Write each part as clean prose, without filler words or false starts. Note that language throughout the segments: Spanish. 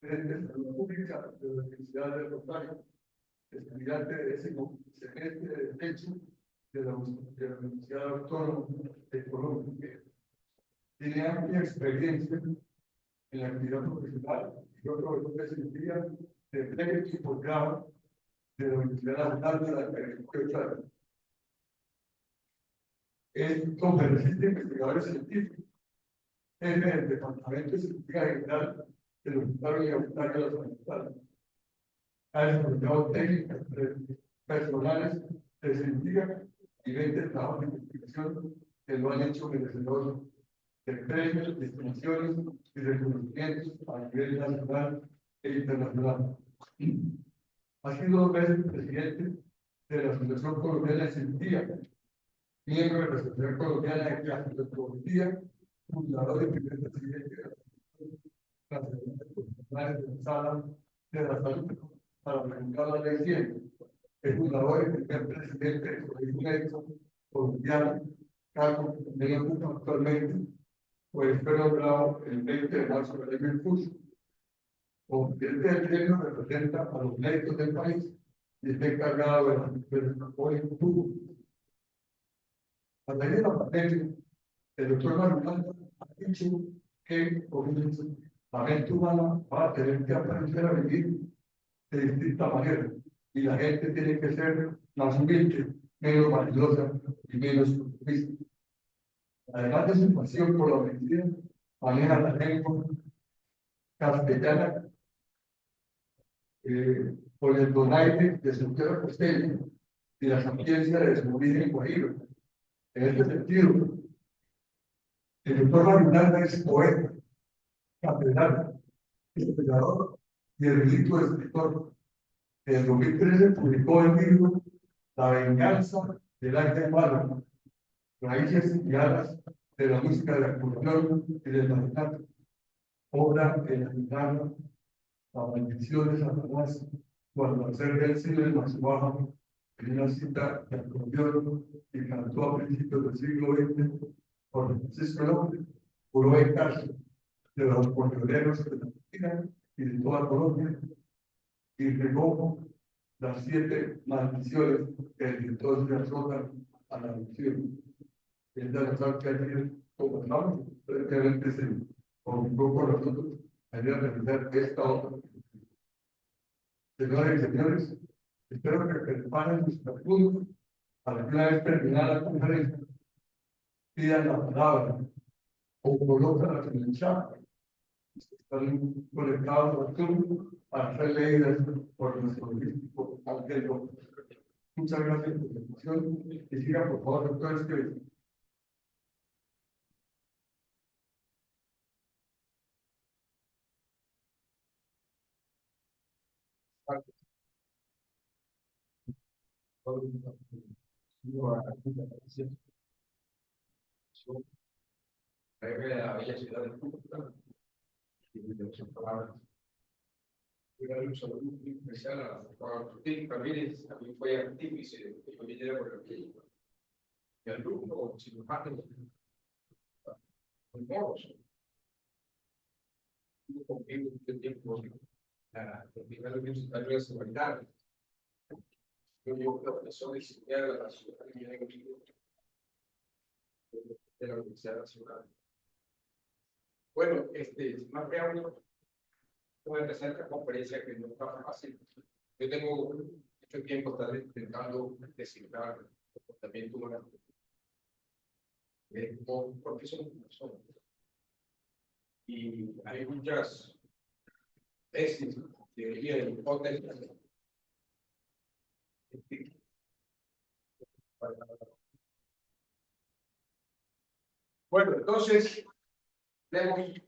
de Salud Pública de la Universidad de Rosario, estudiante de décimo semestre de Derecho de la Universidad Autónoma de Colombia. Tiene amplia experiencia en la actividad profesional y profesor de cirugía de pregrado y posgrado de la Universidad Nacional de la Agricultura. Es conferencista e investigador científico, jefe del Departamento de Cirugía General del Hospital Universitario de la Sanidad. Ha desarrollado técnicas personales de cirugía y 20 trabajos de investigación que lo han hecho merecedor de premios, distinciones y reconocimientos a nivel nacional e internacional. Ha sido 2 veces presidente de la Asociación Colombiana de Cirugía, miembro de la Asociación Colombiana de Gastroenterología, fundador y primer presidente de la Asociación Profesionales de la Sala de la Salud para presentar la ley 100. Es fundador y primer presidente del Colegio Médico Colombiano, cargo que me ocupa actualmente, pues fue nombrado el 20 de marzo del año en curso. Como presidente del gremio representa a los médicos del país y está encargado del apoyo público. A raíz de la pandemia, el doctor Maruán ha dicho que la mente humana va a tener que aprender a vivir de distinta manera y la gente tiene que ser más humilde, menos vanidosa y menos consumista. Además de su pasión por la medicina, maneja la lengua castellana con el donaire de su tierra costeña y la sapiencia de su origen guajiro. En este sentido, el doctor Marinalda es poeta, catedrático, historiador y erudito escritor. En el 2013 publicó el libro La venganza del arte malo, raíces y alas de la música de la cultura y del vallenato, obra que narra la maldición de Satanás cuando al ser vencido en más bajo en una cita de acordeón y cantó a principios del siglo XX por Francisco López, juró vengarse de los polioneros de la Argentina y de toda Colombia y regó las 7 maldiciones que entonces azotan a la nación. Es de las que ayer conversamos, prácticamente se comunicó con nosotros a realizar esta obra. Señoras y señores, espero que preparen sus preguntas para que una vez terminada la conferencia pidan la palabra o colocan en el chat. Están conectados al Zoom para ser leídas por nuestro obispo Ángel López. Muchas gracias por la atención y siga por favor, doctor Esquer. De la bella ciudad de Cúcuta y de sus palabras. Quiero un saludo muy especial a la doctora Ortiz Ramírez, también fue artífice de la vida por el tiempo. Y al grupo cirujano, con moros. Tuvo conmigo mucho tiempo los niveles universitarios de seguridad. Yo llevo profesor y psiquiatra de la ciudad de la Universidad Nacional. Bueno, más preámbulo, voy a empezar esta conferencia que no está fácil. Yo tengo mucho tiempo intentando descifrar el comportamiento humano. ¿Por qué somos personas? Y hay muchas tesis, teorías y hipótesis. Bueno, entonces, tenemos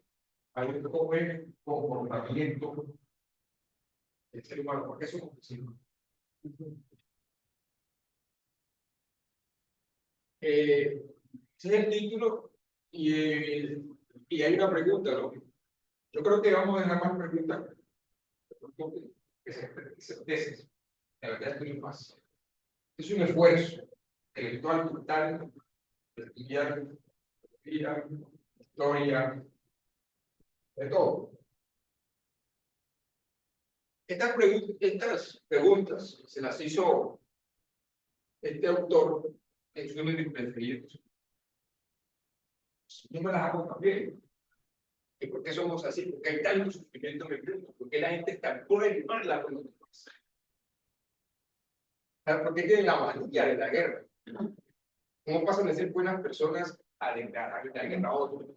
algo como el comportamiento del ser humano. ¿Por qué somos vecinos? Ese es el título y hay una pregunta, ¿no? Yo creo que vamos a dejar más preguntas que tesis. La verdad es que no es fácil. Es un esfuerzo intelectual brutal de estudiar filosofía, historia, de todo. Estas preguntas se las hizo este autor en su libro preferidos. Yo me las hago también. ¿Y por qué somos así? Porque hay tanto sufrimiento en el mundo, porque la gente está cruel y mala con los demás. Porque tienen la manía de la guerra. ¿Cómo pasan de ser buenas personas a declarar la guerra a otros?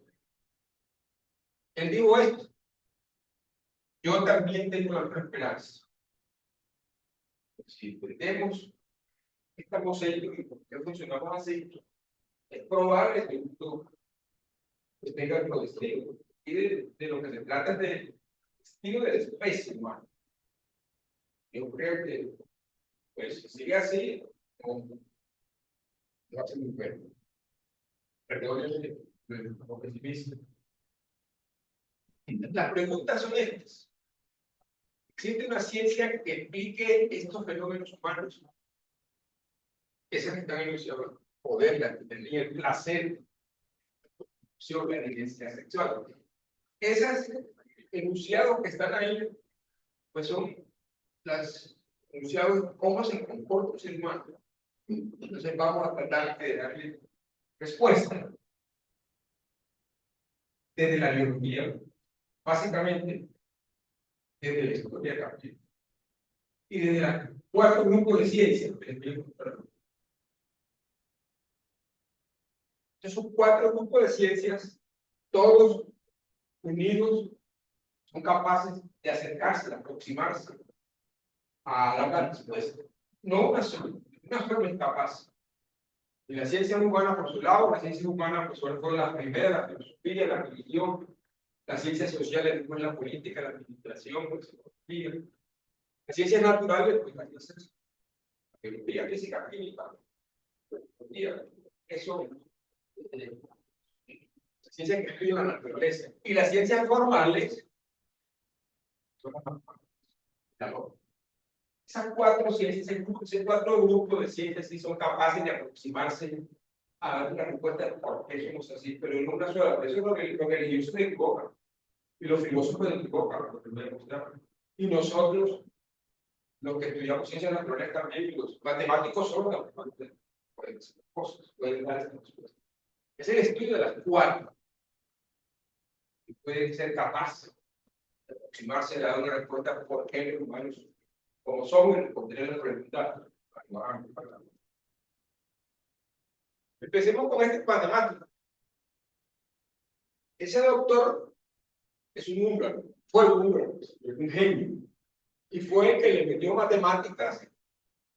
Él dijo esto. Yo también tengo la esperanza. Si entendemos que estamos hechos y por qué funcionamos así, es probable que el mundo tenga otro destino. Y de lo que se trata es del destino de la especie humana. Yo creo que, pues, si sigue así, no va a ser muy bueno. Perdónenme, como pesimista. Las preguntas son estas. ¿Existe una ciencia que explique estos fenómenos humanos? Esas que están enunciadas, poder, la tener el placer, la evidencia sexual. Esas enunciados que están ahí, pues son las enunciados de cómo se comporta el ser humano. Entonces vamos a tratar de darle respuesta desde la biología, básicamente desde la historia también, y desde los 4 grupos de ciencias. Esos 4 grupos de ciencias, todos unidos, son capaces de acercarse, de aproximarse a la respuesta. No una sola es capaz. Y la ciencia humana, por su lado, la ciencia humana, pues sobre todo la primera, la filosofía, la religión, las ciencias sociales, después la política, la administración, la psicología, las ciencias naturales, pues las ciencias, la biología, física, química, eso, las ciencias que estudian la naturaleza. Y las ciencias formales, son las esas 4 ciencias, esos 4 grupos de ciencias sí son capaces de aproximarse a dar una respuesta de por qué somos así, pero no una sola. Por eso los religiosos se equivocan y los filósofos se equivocan, lo que voy a mostrar. Y nosotros, los que estudiamos ciencias naturales también, y los matemáticos son las cosas, pueden dar esta respuesta. Es el estudio de las 4 y pueden ser capaces de aproximarse a dar una respuesta de por qué los humanos como son, responder la pregunta. Empecemos con este matemático. Ese doctor es un húngaro, fue un húngaro, es un genio, y fue el que le metió matemáticas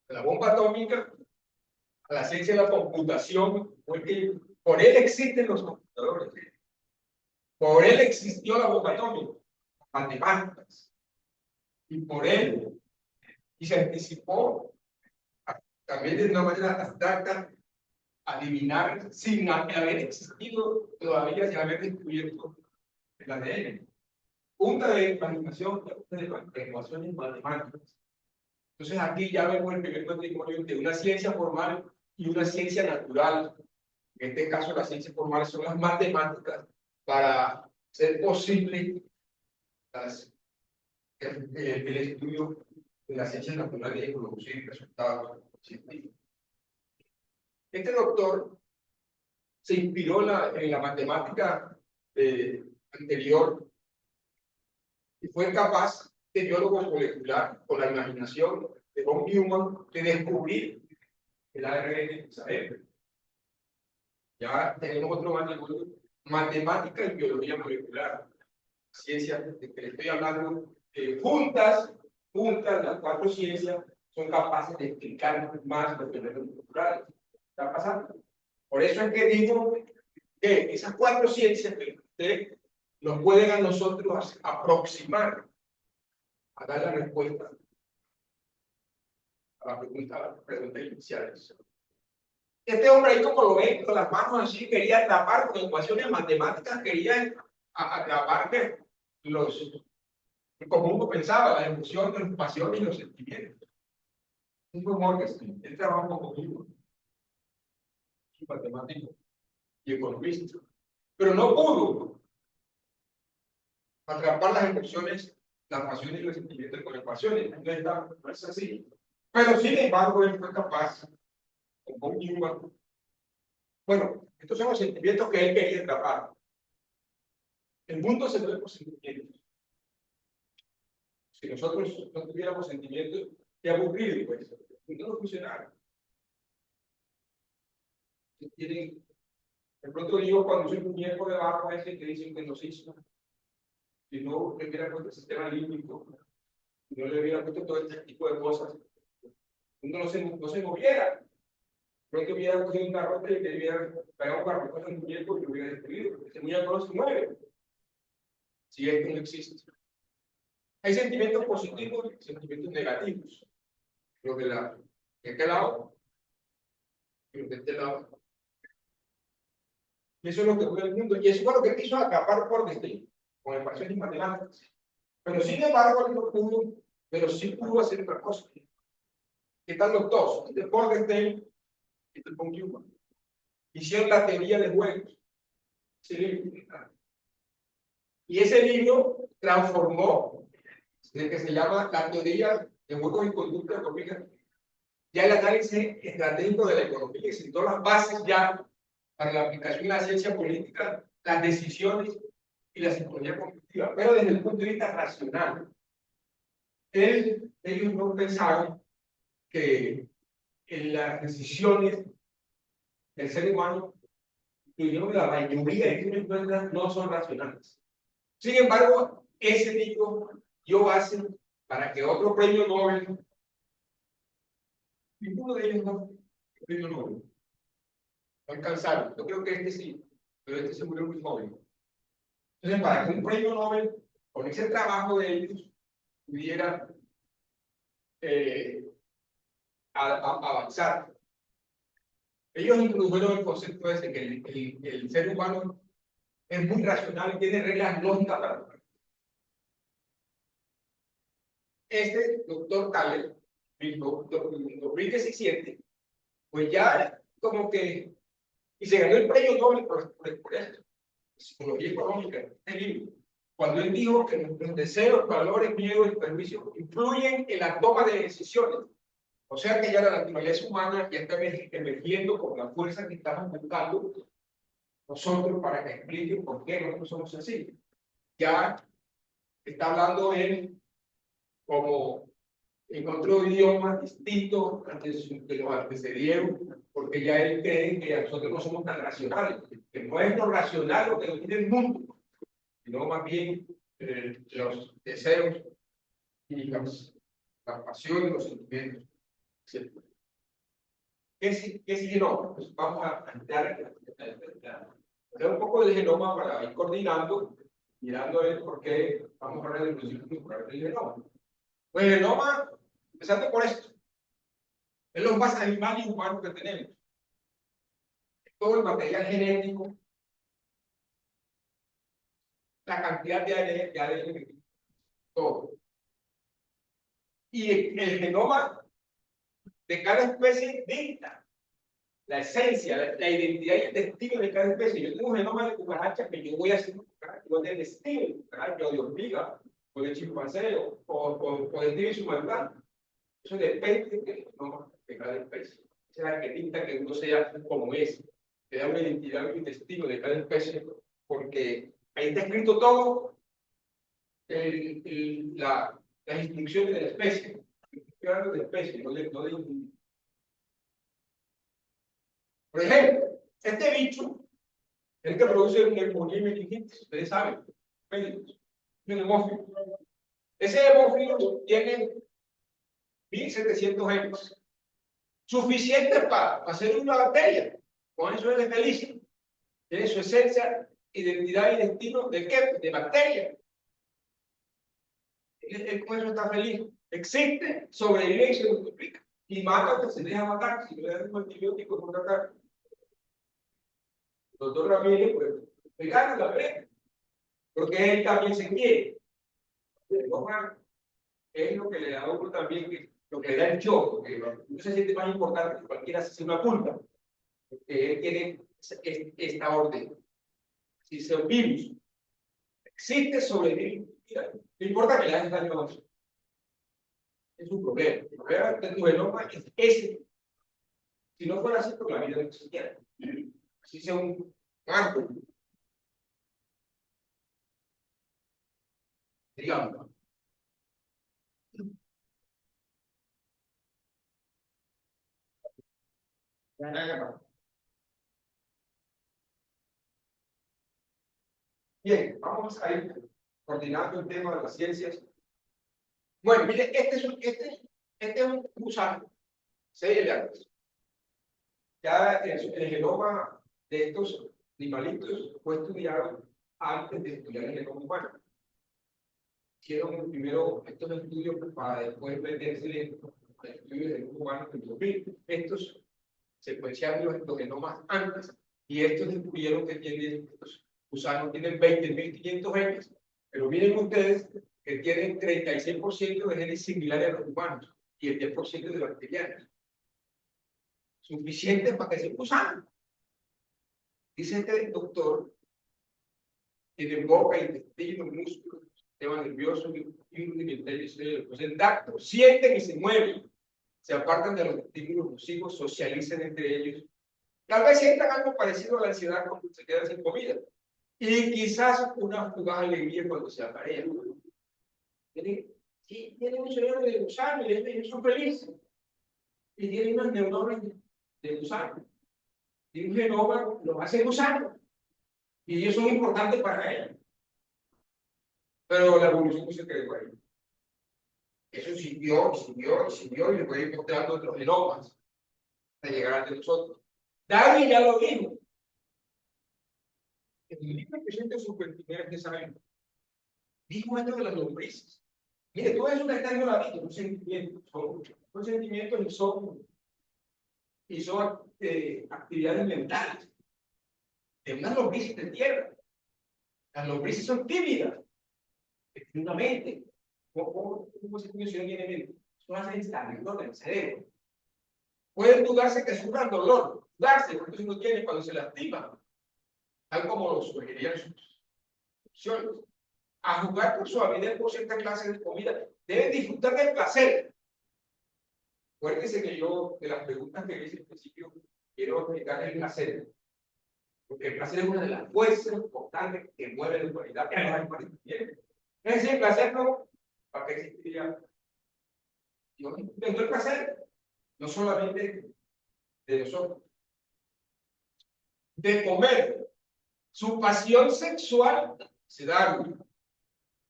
a la bomba atómica, a la ciencia de la computación, porque por él existen los computadores, por él existió la bomba atómica, matemáticas, y por él, y se anticipó también de una manera abstracta, adivinar sin haber existido todavía, sin haber descubierto el ADN. Punta de animación, de ecuaciones matemáticas. Entonces aquí ya vemos el primer matrimonio de una ciencia formal y una ciencia natural. En este caso las ciencias formales son las matemáticas para ser posible el estudio de las ciencias naturales y producir resultados científicos. Este doctor se inspiró en la matemática anterior y fue capaz, de biólogo molecular, con la imaginación de von Neumann, de descubrir el ARN cerebro. Ya tenemos otro matrimonio, matemática y biología molecular, ciencias de que le estoy hablando, juntas las 4 ciencias son capaces de explicar más los fenómenos naturales. ¿Está pasando? Por eso es que digo que esas 4 ciencias que ustedes nos pueden a nosotros aproximar a dar la respuesta a la pregunta inicial. Este hombre ahí, como lo ven, con las manos así, quería atrapar con ecuaciones matemáticas, quería atrapar como uno pensaba, la emoción, las pasiones y los sentimientos. Un Morgenstern, él trabajó conmigo, un matemático y economista, pero no pudo atrapar las emociones las pasiones y los sentimientos con las pasiones. No es así. Pero sin embargo, él fue capaz, con Newman. Bueno, estos son los sentimientos que él quería atrapar. El mundo se mueve por sentimientos. Si nosotros no tuviéramos sentimientos, qué aburrido, pues. No funcionara. Tienen, de pronto digo, cuando soy un muñeco de barro, ese que dicen que nos hizo. Si no le hubiera puesto el sistema límbico, no le hubiera puesto todo este tipo de cosas, uno no se moviera. Pronto hubiera cogido una rota y le hubiera pegado un barroco al muñeco y lo hubiera destruido. Ese muñeco no se mueve. Si esto no existe. Hay sentimientos positivos y sentimientos negativos. Los de aquel lado y los de este lado. Y eso es lo que fue el mundo. Y eso fue lo que quiso atrapar por destino, con ecuaciones matemáticas. Pero sin embargo, él no pudo, pero sí pudo hacer otra cosa. ¿Qué tal los dos? Este Borgenstein y este von Neumann. Hicieron la teoría de juegos. Y ese libro transformó el que se llama la teoría de juegos y conducta económica, ya el análisis estratégico de la economía, y sentó las bases ya para la aplicación de la ciencia política, las decisiones y la psicología cognitiva, pero desde el punto de vista racional. Ellos no pensaron que en las decisiones del ser humano, incluyendo la mayoría de quienes no son racionales. Sin embargo, ese libro dio base para que otro premio Nobel, ninguno de ellos no, premio Nobel, no alcanzaron. Yo creo que este sí, pero este se murió muy joven. Entonces, para que un premio Nobel, con ese trabajo de ellos, pudiera avanzar. Ellos introdujeron el concepto ese que el ser humano es muy racional y tiene reglas lógicas para este doctor Thaler, en 2017, pues ya como que, y se ganó el premio Nobel por esto, psicología económica, este libro, cuando él dijo que nuestros deseos, valores, miedos y perjuicios influyen en la toma de decisiones. O sea que ya la naturaleza humana ya está emergiendo con la fuerza que estamos buscando nosotros para que explique por qué nosotros somos así. Ya está hablando él como en otro idioma distinto que los antecedieron, porque ya él cree que nosotros no somos tan racionales, que no es lo racional lo que nos tiene el mundo, sino más bien los deseos y las pasiones, los sentimientos. ¿Qué es genoma? Pues vamos a plantear un poco del genoma para ir coordinando, mirando por qué vamos a hablar del principio del genoma. Pues el genoma, empezando por esto, es lo más animal y humano que tenemos. Todo el material genético, la cantidad de ADN, todo. Y el genoma de cada especie dicta la esencia, la identidad y el destino de cada especie. Yo tengo un genoma de cucaracha que yo voy a hacer un cucaracha, yo voy a tener destino de cucaracha, o de hormiga, o de chimpancé, o de tigre y su maldad. Eso depende del genoma de cada especie. Esa es la que dicta que uno sea como es, que da una identidad y un destino de cada especie, porque ahí está escrito todo las instrucciones de la especie. Estoy hablando de especie, no de individuo. Por ejemplo, este bicho es el que produce el neumonía y meningitis, ustedes saben, médicos, un hemófilo. Ese hemófilo tiene 1700 genes, suficientes para hacer una bacteria. Con eso es feliz. Tiene su esencia, identidad y destino de qué? De bacteria. Él con eso está feliz. Existe, sobrevive y se multiplica. Y mata que se deja matar. Si no le dan un antibiótico, no tratar. El doctor Ramírez, pues, le gana la pelea. Porque él también se quiere. El genoma es lo que le da a uno también, lo que le da el yo, porque no se siente más importante que cualquiera hace una culpa. Porque él tiene esta orden. Si es un virus, existe, sobrevive Mira, no importa que le hagas daño a otro. Es un problema. El problema de tu genoma es ese. Si no fuera así, pues la vida no existiera. Así sea un árbol. Digamos. Bien, vamos a ir coordinando el tema de las ciencias. Bueno, mire, este es un gusano, C. Ya el genoma de estos animalitos fue estudiado antes de estudiar el genoma humano. Hicieron primero estos estudios para después meterse en los estudios del genoma humano en 2000. Estos secuenciaron los genomas antes y estos descubrieron que estos gusanos tienen 20.500 genes, pero miren ustedes que tienen 36% de genes similares a los humanos y el 10% de bacterianos. Suficiente para que se gusano. Dice este doctor, tiene boca, intestino, músculos, sistema nervioso, pues el tacto, sienten y se mueven, se apartan de los estímulos nocivos, socializan entre ellos. Tal vez sientan algo parecido a la ansiedad cuando se quedan sin comida. Y quizás una fugaz alegría cuando se aparean. Tienen un cerebro de gusano y ellos son felices. Y tienen unas neuronas de gusano. Y un genoma lo hace gusano. Y ellos son importantes para ellos. Pero la evolución no se quedó ahí. Eso siguió, y le fue mostrando otros genomas hasta llegar ante nosotros. Darwin ya lo dijo. En 1959, ¿qué sabemos? Dijo esto de las lombrices. Mire, todo eso que está en la vida, un sentimiento, son sentimientos y son actividades mentales. De unas lombrices de tierra. Las lombrices son tímidas. Tienen una mente. ¿Cómo se funciona tiene mente? Son las instalaciones del cerebro. Pueden dudarse que sufran dolor, dudarse, porque eso no tiene cuando se lastima, tal como lo sugerirían sus opciones. A jugar por suavidad por cierta clase de comida, deben disfrutar del placer. Acuérdense que yo, de las preguntas que hice al principio, quiero explicar el placer. Porque el placer es una de las fuerzas importantes que mueve la humanidad. Es decir, el placer no, ¿para qué existiría? Yo invento el placer, no solamente de nosotros. De comer. Su pasión sexual se da.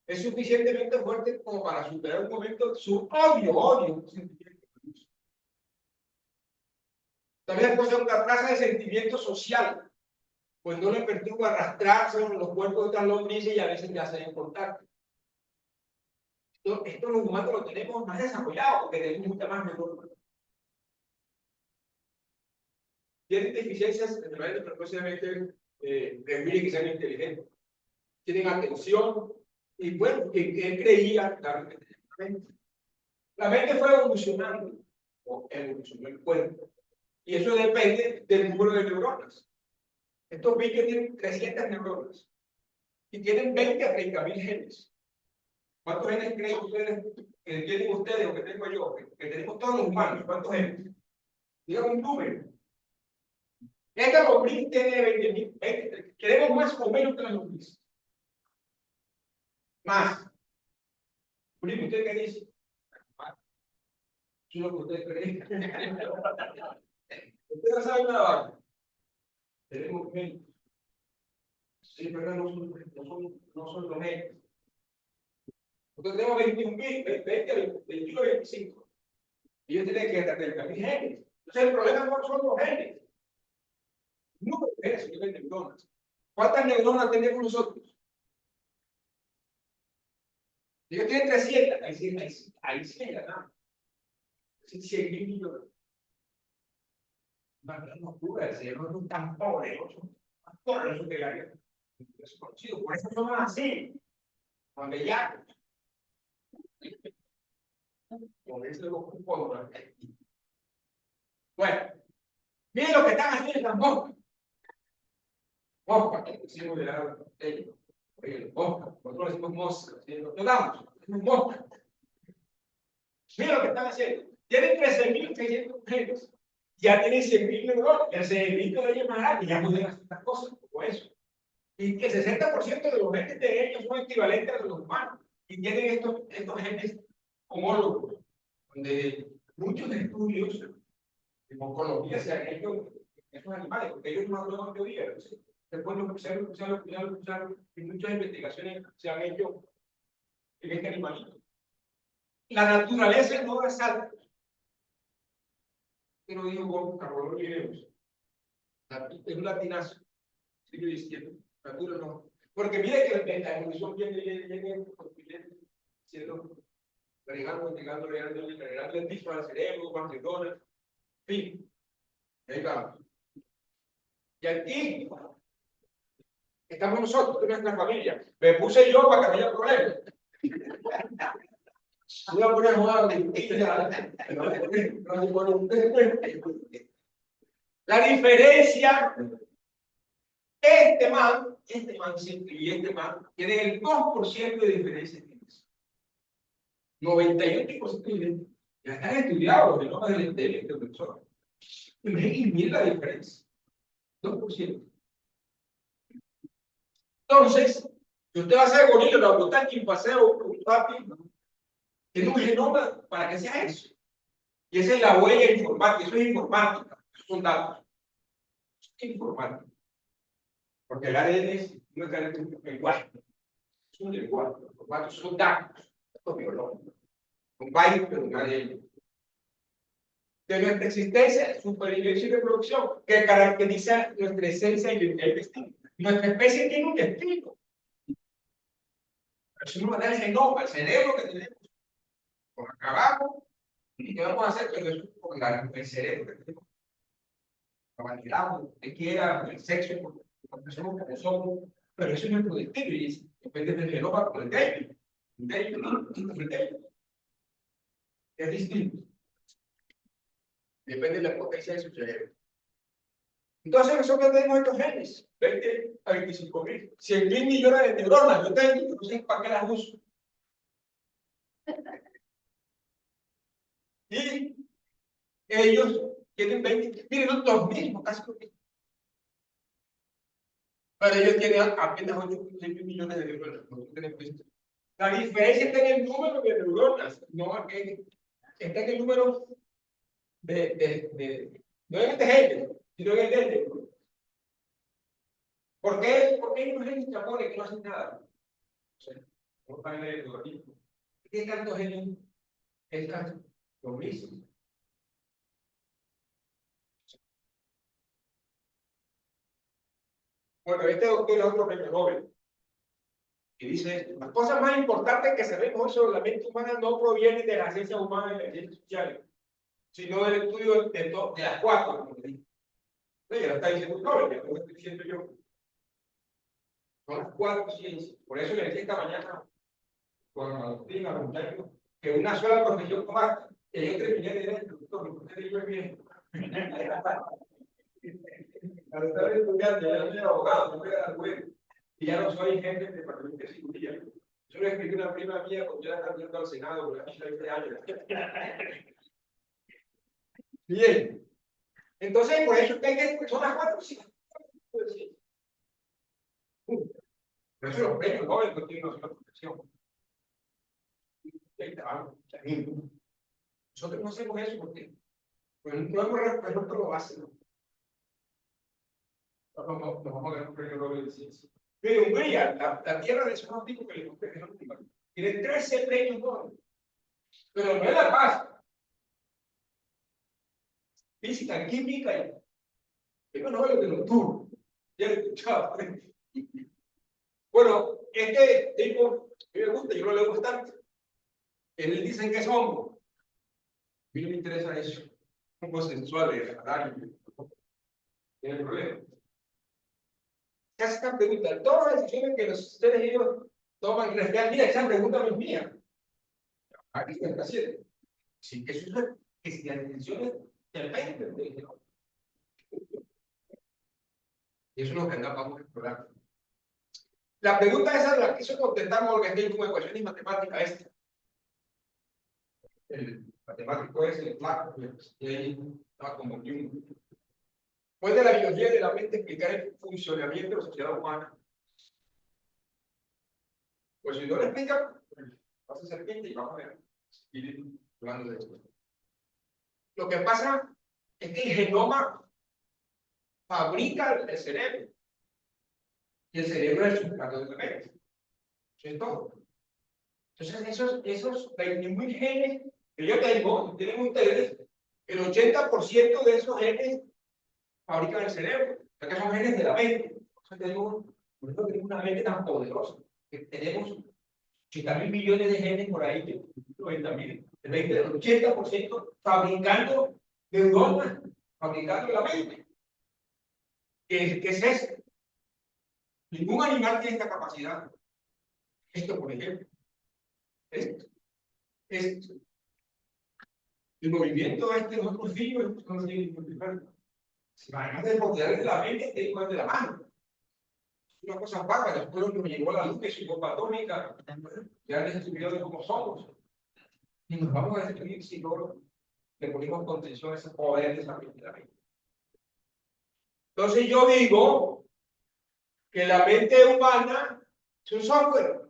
Es suficientemente fuerte como para superar un momento su odio, también puede ser una clase de sentimiento social, pues no le perturba arrastrarse en los cuerpos de otras lombrices y a veces ya se en contacto. Esto los humanos lo tenemos más desarrollado porque tenemos mucha más memoria. Tienen deficiencias, pero precisamente requieren que sean inteligentes. Tienen atención y bueno, que creía la mente fue evolucionando o evolucionó el cuerpo y eso depende del número de neuronas. Estos bichos tienen 300 neuronas y tienen 20 a 30.000 genes. ¿Cuántos genes creen ustedes que tienen ustedes o que tengo yo? Que tenemos todos los humanos. ¿Cuántos genes? Digan un número. Esta lombriz tiene 20.000. Queremos más o menos que la lombriz. Más. Primo, ¿usted qué dice? Eso es lo que ustedes creen. Ustedes no saben nada. Tenemos menos. Sí, pero no son los genes. Nosotros tenemos 21.000, 21, 25. Y ellos tienen que tener 30.000 genes. Entonces el problema no son los genes. No es eso, de neuronas. ¿Cuántas neuronas tenemos nosotros? Ellos tienen 300. Ahí sí hay ganado. 100.000 millones. Una gran locura. El cerebro no es tan poderoso. Más poderoso que la vida. Es conocido. Por eso somos así. Cuando ya. Con eso lo ocupo. Bueno. Miren lo que están haciendo estas moscas. Moscas. Que decimos de la Oye, mosca, nosotros decimos mosca, ¿sí? No damos, decimos mosca. Mira lo que están haciendo. Tienen 13.600 genes. Ya tienen 100.000 neuronas. El cerebrito de ellos más grande. Ya pueden hacer estas cosas como eso. Y que el 60% de los genes de ellos son equivalentes a los humanos. Y tienen estos genes homólogos. Donde muchos estudios de oncología se han hecho en esos animales. Porque ellos no hablan teoría. Entonces, después lo escucharon. Y muchas investigaciones se han hecho en este animalito. La naturaleza no da saltos. Que no dijo con Carlos Guillermo. Es un latinazo. Sigo diciendo. Natura no. Porque mire que la evolución viene siendo agregando el piso al cerebro, más neuronas. En fin. Ahí vamos. Y aquí estamos nosotros, nuestra familia. Me puse yo para que no haya problemas. Voy a poner jugada la diferencia, este man y este man tienen el 2% de diferencia. 98% de diferencia. Ya están estudiados los genomas de este profesor. Y miren la diferencia. 2%. Entonces, si usted va a hacer gorila, la botar en paseo, un papi, tiene un genoma para que sea eso. Y esa es la huella informática, eso es informática, esos son datos. Eso es informática. Porque el ADN no es un lenguaje, es un lenguaje, los formatos son datos, datos biológicos. Un byte, pero un ADN. De nuestra existencia, supervivencia y reproducción, que caracteriza nuestra esencia y el destino. Nuestra especie tiene un destino. Pero si uno va a dar el genoma, el cerebro que tenemos, por acá abajo, ¿y qué vamos a hacer? Pero eso es por el cerebro que tenemos. Lo validamos, que quiera, el sexo, porque somos como somos, pero eso es nuestro destino y depende del genoma como el de ellos. Es distinto. Depende de la potencia de su cerebro. Entonces nosotros tenemos estos genes, 20 a 25.000, 100.000 millones de neuronas, yo tengo, no sé para qué las uso. Y ellos tienen 20, miren, son los mismos, casi los mismos. Pero ellos tienen apenas 8.6 millones de neuronas, nosotros tenemos esto. La diferencia está en el número de neuronas, no está en el número no en este genes, sino en el genes. ¿Por qué hay unos genes japoneses que no hacen nada? O sea, no van a leer el organismo. ¿Qué tantos genes están lo mismo? Bueno, este doctor es otro premio Nobel. Y dice esto: las cosas más importantes que sabemos hoy sobre la mente humana no provienen de la ciencia humana y de las ciencias sociales, sino del estudio de las cuatro, como te dije. Ya lo está diciendo Nobel, ya lo estoy diciendo yo. Son las cuatro ciencias. Por eso le decía esta mañana, cuando Agustín, a muchachos, que una sola profesión tomar, que yo terminé de derecho, doctor, usted dijo bien. Al estar estudiando, ya no soy abogado, no voy a dar cuenta. Y ya no soy jefe del departamento de cirugía. Yo le escribí a una prima mía cuando ya está viendo al Senado por hace 20 años. Bien. Entonces, por eso son las cuatro ciencias. Por eso los premios Nobel no tienen una sola profesión. Nosotros no hacemos eso porque no hemos resuelto lo básico. Nos vamos a ganar un premio Nobel de ciencia. Pero Hungría, la tierra de esos tipos que les gusta, tiene 13 premios Nobel. Pero no es la paz. Física, química y premio Nobel de los turnos. Ya lo he escuchado. Bueno, este tipo, a mí me gusta, yo no le gusta tanto. Él dicen que es hombre. A mí no me interesa eso. Homosexuales, tiene problema. Se hace esta pregunta. Todas las decisiones que los seres vivos toman, mira, esa pregunta no es mía. Aquí está haciendo. Sí, eso es que si las decisiones dependen de eso. Y eso es lo que vamos a explorar. La pregunta esa la quiso contestar Morgan con ecuaciones matemáticas esta. El matemático es el flaco, y ahí estaba como un. ¿Puede la biología de la mente explicar el funcionamiento de la sociedad humana? Pues si no lo explica, vas a ser gente y vamos a seguir hablando de esto. Lo que pasa es que el genoma fabrica el cerebro. Y el cerebro es el sustrato de la mente. Eso es todo. Entonces, esos 20.000 genes que yo tengo, tienen ustedes, el 80% de esos genes fabrican el cerebro. O sea que son genes de la mente. O sea, por eso tenemos una mente tan poderosa. Que tenemos 80.000 millones de genes por ahí, 90.000, el 80% fabricando neuronas, fabricando la mente. ¿Qué es eso? Ningún animal tiene esta capacidad. Esto, por ejemplo. Esto. El movimiento de nosotros vivos no tiene si además del poder de la mente, es igual de la mano. Una cosa bárbara, después lo que me llegó a la luz de su bomba atómica, ya les estudiado de cómo somos. Y nos vamos a destruir si no le ponemos contención a ese poder de esa mente. Entonces yo digo que la mente humana es un software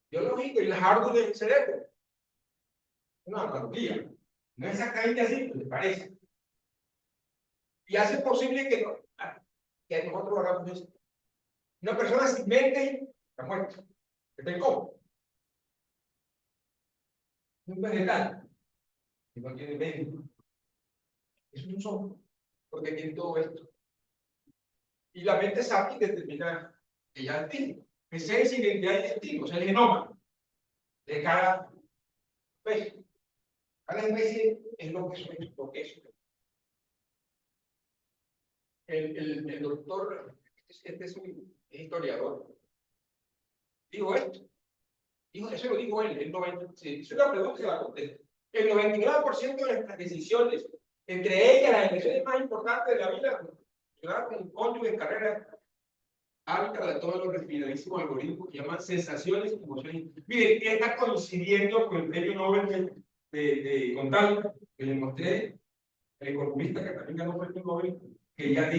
biológico y el hardware del cerebro. Una analogía. No es exactamente así, ¿te parece? Y hace posible que nosotros hagamos eso. Una persona sin mente está muerta. Está en coma. Un vegetal que no tiene mente. Es un software, porque tiene todo esto. Y la mente sabe determina que ya el tiene. Ese es identidad y destino, o sea, el genoma de cada especie. Cada especie es lo que es. El doctor, este es un historiador, digo esto. Eso lo digo él, el 90, sí, es una pregunta que la contesta. El 99% de nuestras decisiones, entre ellas las decisiones más importantes de la vida, relacionadas con cónyuge, carrera, hábitat de todos los refinadísimos algoritmos que llaman sensaciones y emociones. Miren, está coincidiendo con el premio Nobel de Contable, que le mostré, el economista que también ganó el premio Nobel, que ya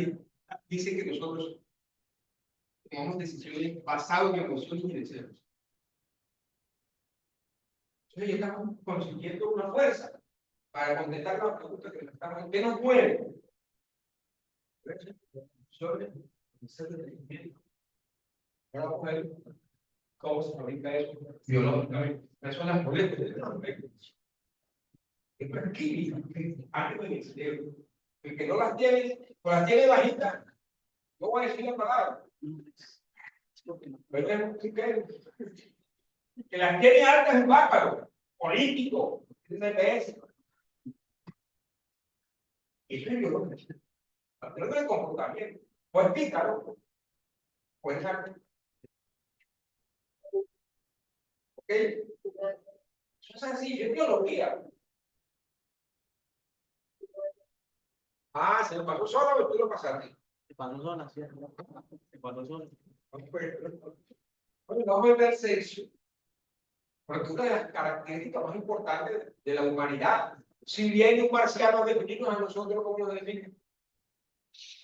dice que nosotros tomamos decisiones basadas en emociones y deseos. Entonces, estamos consiguiendo una fuerza para contestar la pregunta que nos estamos. ¿Qué nos mueve? Ahora vamos a ver cómo se fabrica eso biológicamente. Esas son las moléculas. Es tranquilo, algo en el cerebro. El que no las tiene, o las tiene bajitas, no voy a decir la palabra. Pero que las tiene altas es bárbaro, político, CPS. Eso es biológico. No es el comportamiento. O es pícaro, o es arte. ¿Ok? Eso es así, es biología. Ah, se me pasó sola o tú lo pasaste. Se pasó sola, sí. Se pasó sola. Bueno, vamos a ver sexo. Porque una de las características más importantes de la humanidad, si viene un marciano a definirnos a nosotros, ¿cómo nos define?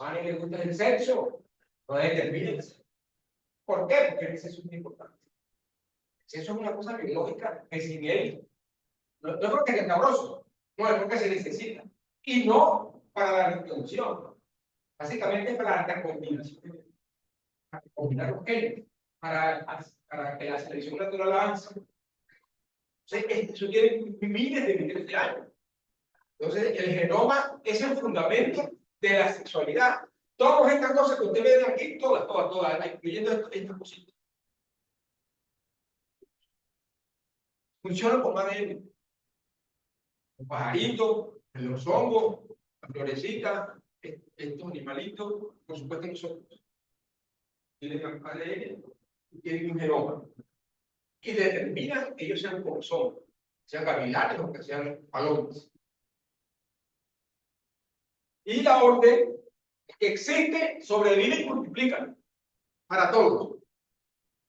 A él le gusta el sexo, no determina. ¿Por qué? Porque el sexo es muy importante. El sexo es una cosa biológica que si bien no es porque es cabroso, no es porque se necesita. Y no para la reproducción. Básicamente es para la combinación. Para combinar los genes. Para que la selección natural avance. Eso tiene miles de millones de años. Entonces, el genoma es el fundamento de la sexualidad. Todas estas cosas que ustedes ven aquí, todas, incluyendo estas cositas, funcionan como ADN. Los pajaritos, los hongos, las florecitas, estos animalitos, por supuesto nosotros. Tienen ADN, tienen un genoma. Y determinan que ellos sean como son, sean gavilanes o que sean palomas. Y la orden que existe, sobrevive y multiplica para todos.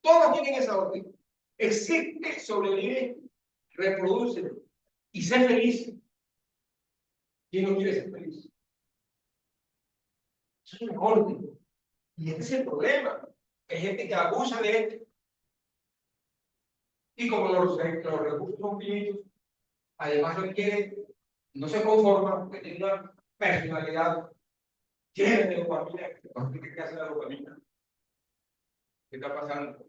Todos tienen esa orden. Existe, sobrevive, reproduce y ser feliz. ¿Quién no quiere ser feliz? Eso es un orden. Y este es el problema. Hay gente que abusa de esto. Y como los recursos son finitos, además requiere, no se conforma, porque tiene una personalidad llena de dopamina. ¿Qué hace la dopamina? ¿Qué está pasando?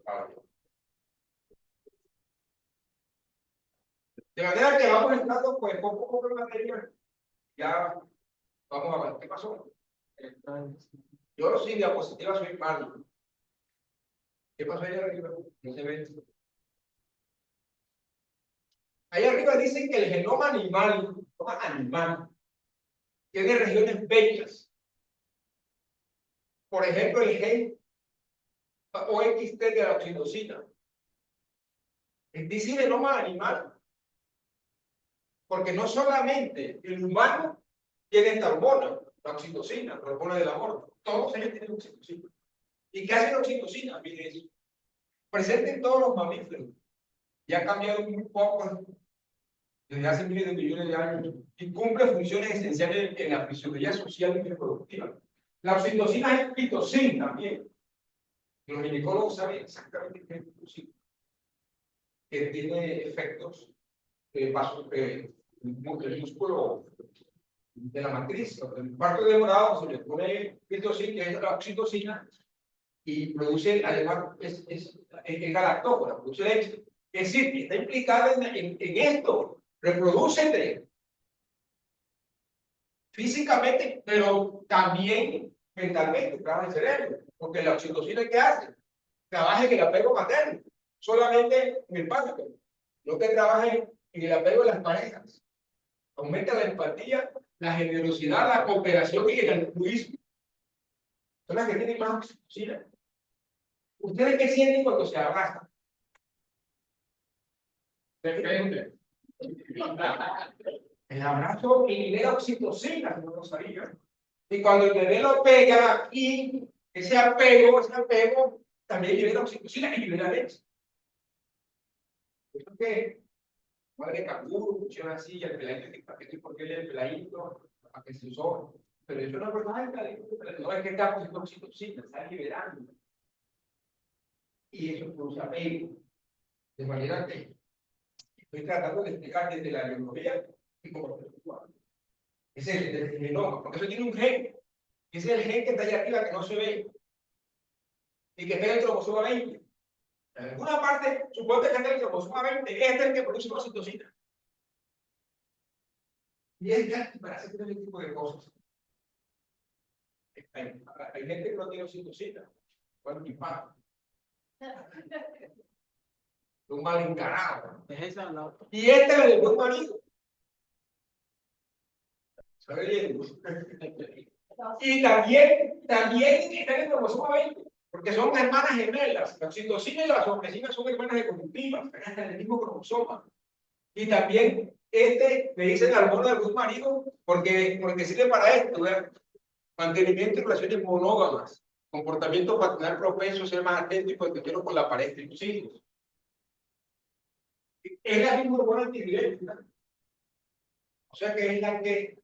De manera que vamos entrando pues poco a poco en materia. Ya vamos a ver qué pasó. Yo sin diapositiva soy malo. ¿Qué pasó allá arriba? No se ve. Allá arriba dicen que el genoma animal tiene regiones bellas. Por ejemplo, el gen OXT de la oxitocina. Dice genoma animal porque no solamente el humano tiene esta hormona, la oxitocina, la hormona del amor. Todos ellos tienen oxitocina. ¿Y qué hace la oxitocina? Mire eso. Presente en todos los mamíferos. Y ha cambiado muy poco desde hace miles de millones de años y cumple funciones esenciales en la fisiología social y reproductiva. La oxitocina es pitocin también. Los ginecólogos saben exactamente qué es pitocin, que tiene efectos el músculo de la matriz. El parto demorado se le pone pitocin, que es la oxitocina, y produce, además, es galactógena, produce leche. Es decir, está implicada en esto. Reprodúcete físicamente, pero también mentalmente, trabaja el cerebro. Porque la oxitocina, ¿qué hace? Trabaja en el apego materno, solamente en el padre, no que trabaje en el apego de las parejas. Aumenta la empatía, la generosidad, la cooperación y el altruismo. Son las que tienen más oxitocina. ¿Ustedes qué sienten cuando se abrazan? Depende. El abrazo libera oxitocina, no lo sabía. Y cuando el bebé lo pega aquí, ese apego también libera oxitocina y libera leche. Eso que madre canguro, funciona así, el peladito, ¿para qué porque él es el peladito? ¿Para que se usó? Pero eso no es verdad, no es que está produciendo oxitocina, está liberando. Y eso produce apego. De manera que estoy tratando de explicar desde la biología y como es el genoma, porque eso tiene un gen. Ese es el gen que está allá arriba que no se ve y que está en el cromosoma 20. En alguna parte, suponte que está en el cromosoma 20, este es el que produce oxitocina. Y es ya para hacer este tipo de cosas. Hay gente que no tiene oxitocina. ¿Cuál es mi padre? Un mal encarado. Y este es el de buen marido. Y también está en el cromosoma 20, porque son hermanas gemelas. La oxitocina y la somecina son hermanas evolutivas, están en el mismo cromosoma. Y también le dicen la hormona del buen marido porque sirve para esto, ¿verdad? Mantenimiento de relaciones monógamas, comportamiento paternal propenso a ser más atento y protector con la pareja y los hijos. Es la misma hormona antiviolenta. O sea que es la que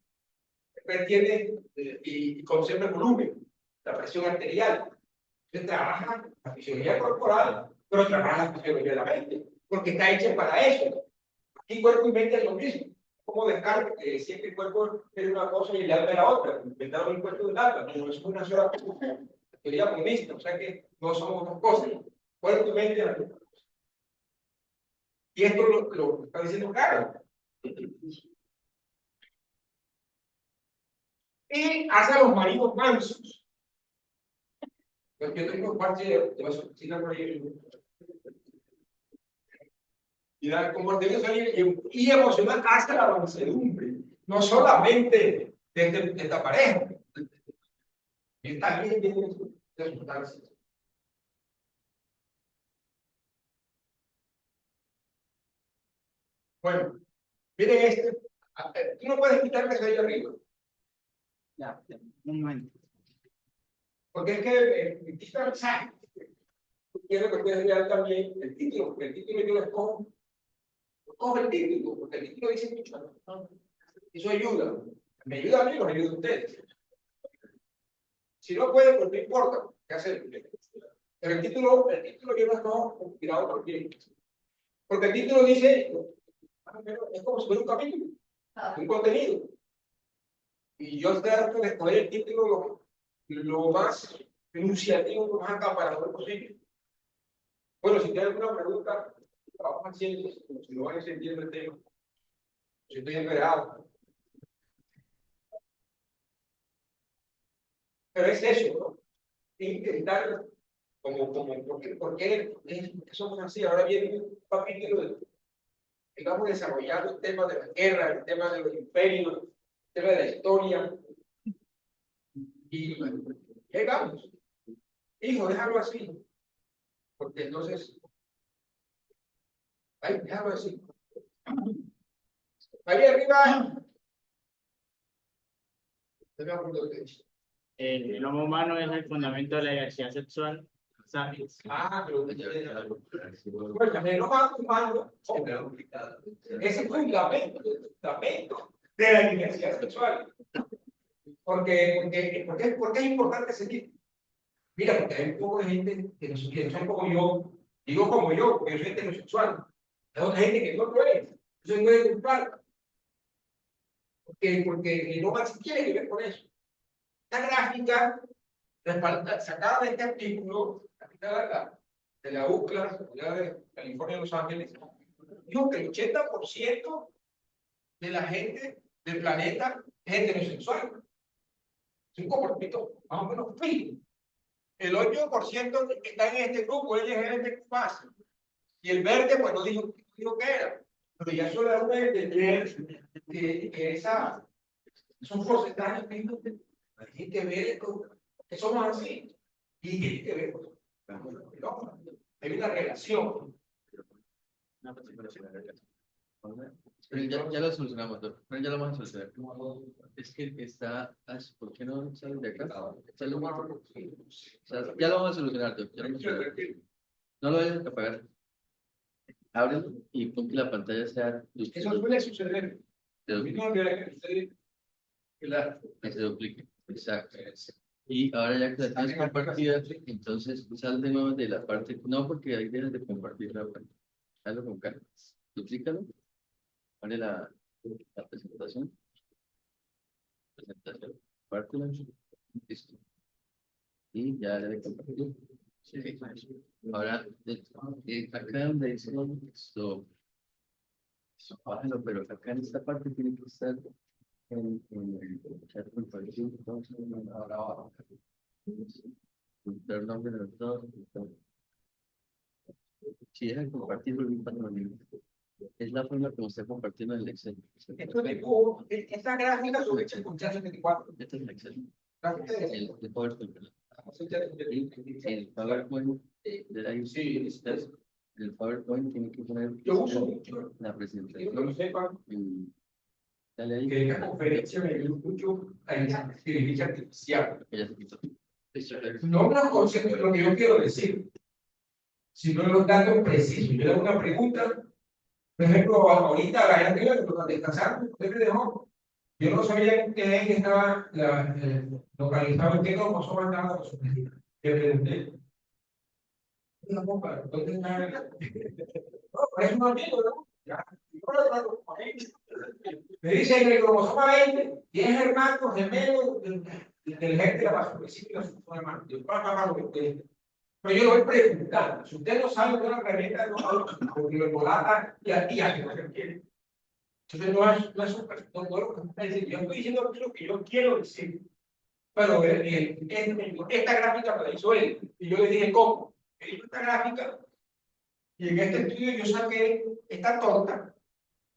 retiene y conserva el volumen, la presión arterial. Entonces trabaja la fisiología corporal, pero trabaja la fisiología de la mente, porque está hecha para eso. Aquí cuerpo y mente es lo mismo. Como Descartes, que decía que el cuerpo es una cosa y el alma era otra. Inventaron el cuerpo del alma, no es una sola cosa. Teoría monista, o sea que no somos dos cosas. Cuerpo y mente es la misma cosa. Y esto lo está diciendo claro. Y hace a los maridos mansos. Yo tengo parte de las oficinas por ahí. Y da comportamiento y emocional hasta la mansedumbre. No solamente de esta pareja. Y también tiene resultados. Bueno, miren este. Tú no puedes quitarme eso ahí arriba. Ya, un momento. Porque es que quita el mensaje. quiero que ustedes vean también el título, porque el título yo lo escojo el título, porque el título dice mucho, ¿no? Eso ayuda. Me ayuda a mí, los ayuda a ustedes. Si no pueden, pues no importa. ¿Qué hacer? Pero el título yo no escojo inspirado porque el título dice, es como si fuera un capítulo, un contenido. Y yo trato de escoger el título lo más enunciativo, lo más acaparador posible. Bueno, si tienen alguna pregunta, vamos haciendo, si no van entendiendo el tema, si estoy enredado. Pero es eso, ¿no? Intentar, ¿por qué somos así? Ahora viene un capítulo de, digamos, desarrollando el tema de la guerra, el tema de los imperios, el tema de la historia. Y llegamos. Hijo, déjalo así. Porque entonces, ay, déjalo así. Ahí arriba. Te veo por lo que dice. El genoma humano es el fundamento de la diversidad sexual. Pero bueno, el genoma humano es el fundamento de la diversidad sexual. ¿Por qué es importante seguir? Mira, porque hay un poco de gente que no son como yo, digo como yo, porque yo soy heterosexual. Hay otra gente que no lo es. Eso no es culpar. Porque no más tiene que ver con eso. Esta gráfica sacada de este artículo de la UCLA, de California, Los Ángeles, dijo que el 80% de la gente del planeta es heterosexual. Es un comportamiento más o menos fijo. El 8% que está en este grupo es LGBTQ+. Y el verde, pues no dijo qué era. Pero ya solo da una entender que esos porcentajes tienen que ver que somos así. Y tiene que ver con hay una relación. Pero ya lo solucionamos, pero ya lo vamos a solucionar. Es que está, ¿por qué no sales de acá? Sale un rato. O sea, ya lo vamos a solucionar, ya lo vamos a solucionar. No lo vayas a apagar. Ábrelo y pon que la pantalla sea. Eso suele suceder. Se que se duplique. Exacto. Y ahora ya que la tienes compartida, entonces sal de nuevo de la parte, no porque ahí dejas de compartir la pantalla. Hazlo con calma. Duplícalo. Pone la presentación. Pártela. Listo. Y ya le compartir. Sí. Ahora, acá donde dice esto, bájalo, pero acá en esta parte tiene que estar en el chat compartido. Entonces, ahora abajo. El nombre de los. Si dejan compartirlo, es la forma como está compartiendo en el Excel. Esta gráfica sobre el conchazo 24. Este es el Excel. El PowerPoint. El PowerPoint de ahí sí, el PowerPoint tiene que poner Yo uso mucho. la presentación. Quiero que lo sepan. Dale ahí. Que en la conferencia me ayudó mucho a la inteligencia artificial. Que ya se quitó. No los conceptos de lo que yo quiero decir, sino los datos precisos. Yo le hago una pregunta, por ejemplo, ahorita la gente que nos descansando, usted me dejó. Yo no sabía que ahí estaba localizado en qué cromosoma estaba la subjetividad. Le pregunté. No, ¿dónde está? No, parece un amigo, ¿no? Ya. Me dice en el cromosoma 20, 10 hermanos gemelos del gente de la vasopresina, son hermanos. Pero yo lo voy preguntando. Si usted no sabe de una herramienta, no, porque lo volata y a ti hace lo que quiere. Entonces no es un yo estoy diciendo lo que yo quiero decir. Pero esta gráfica me la hizo él. Y yo le dije, ¿cómo? Él hizo esta gráfica. Y en este estudio yo saqué esta torta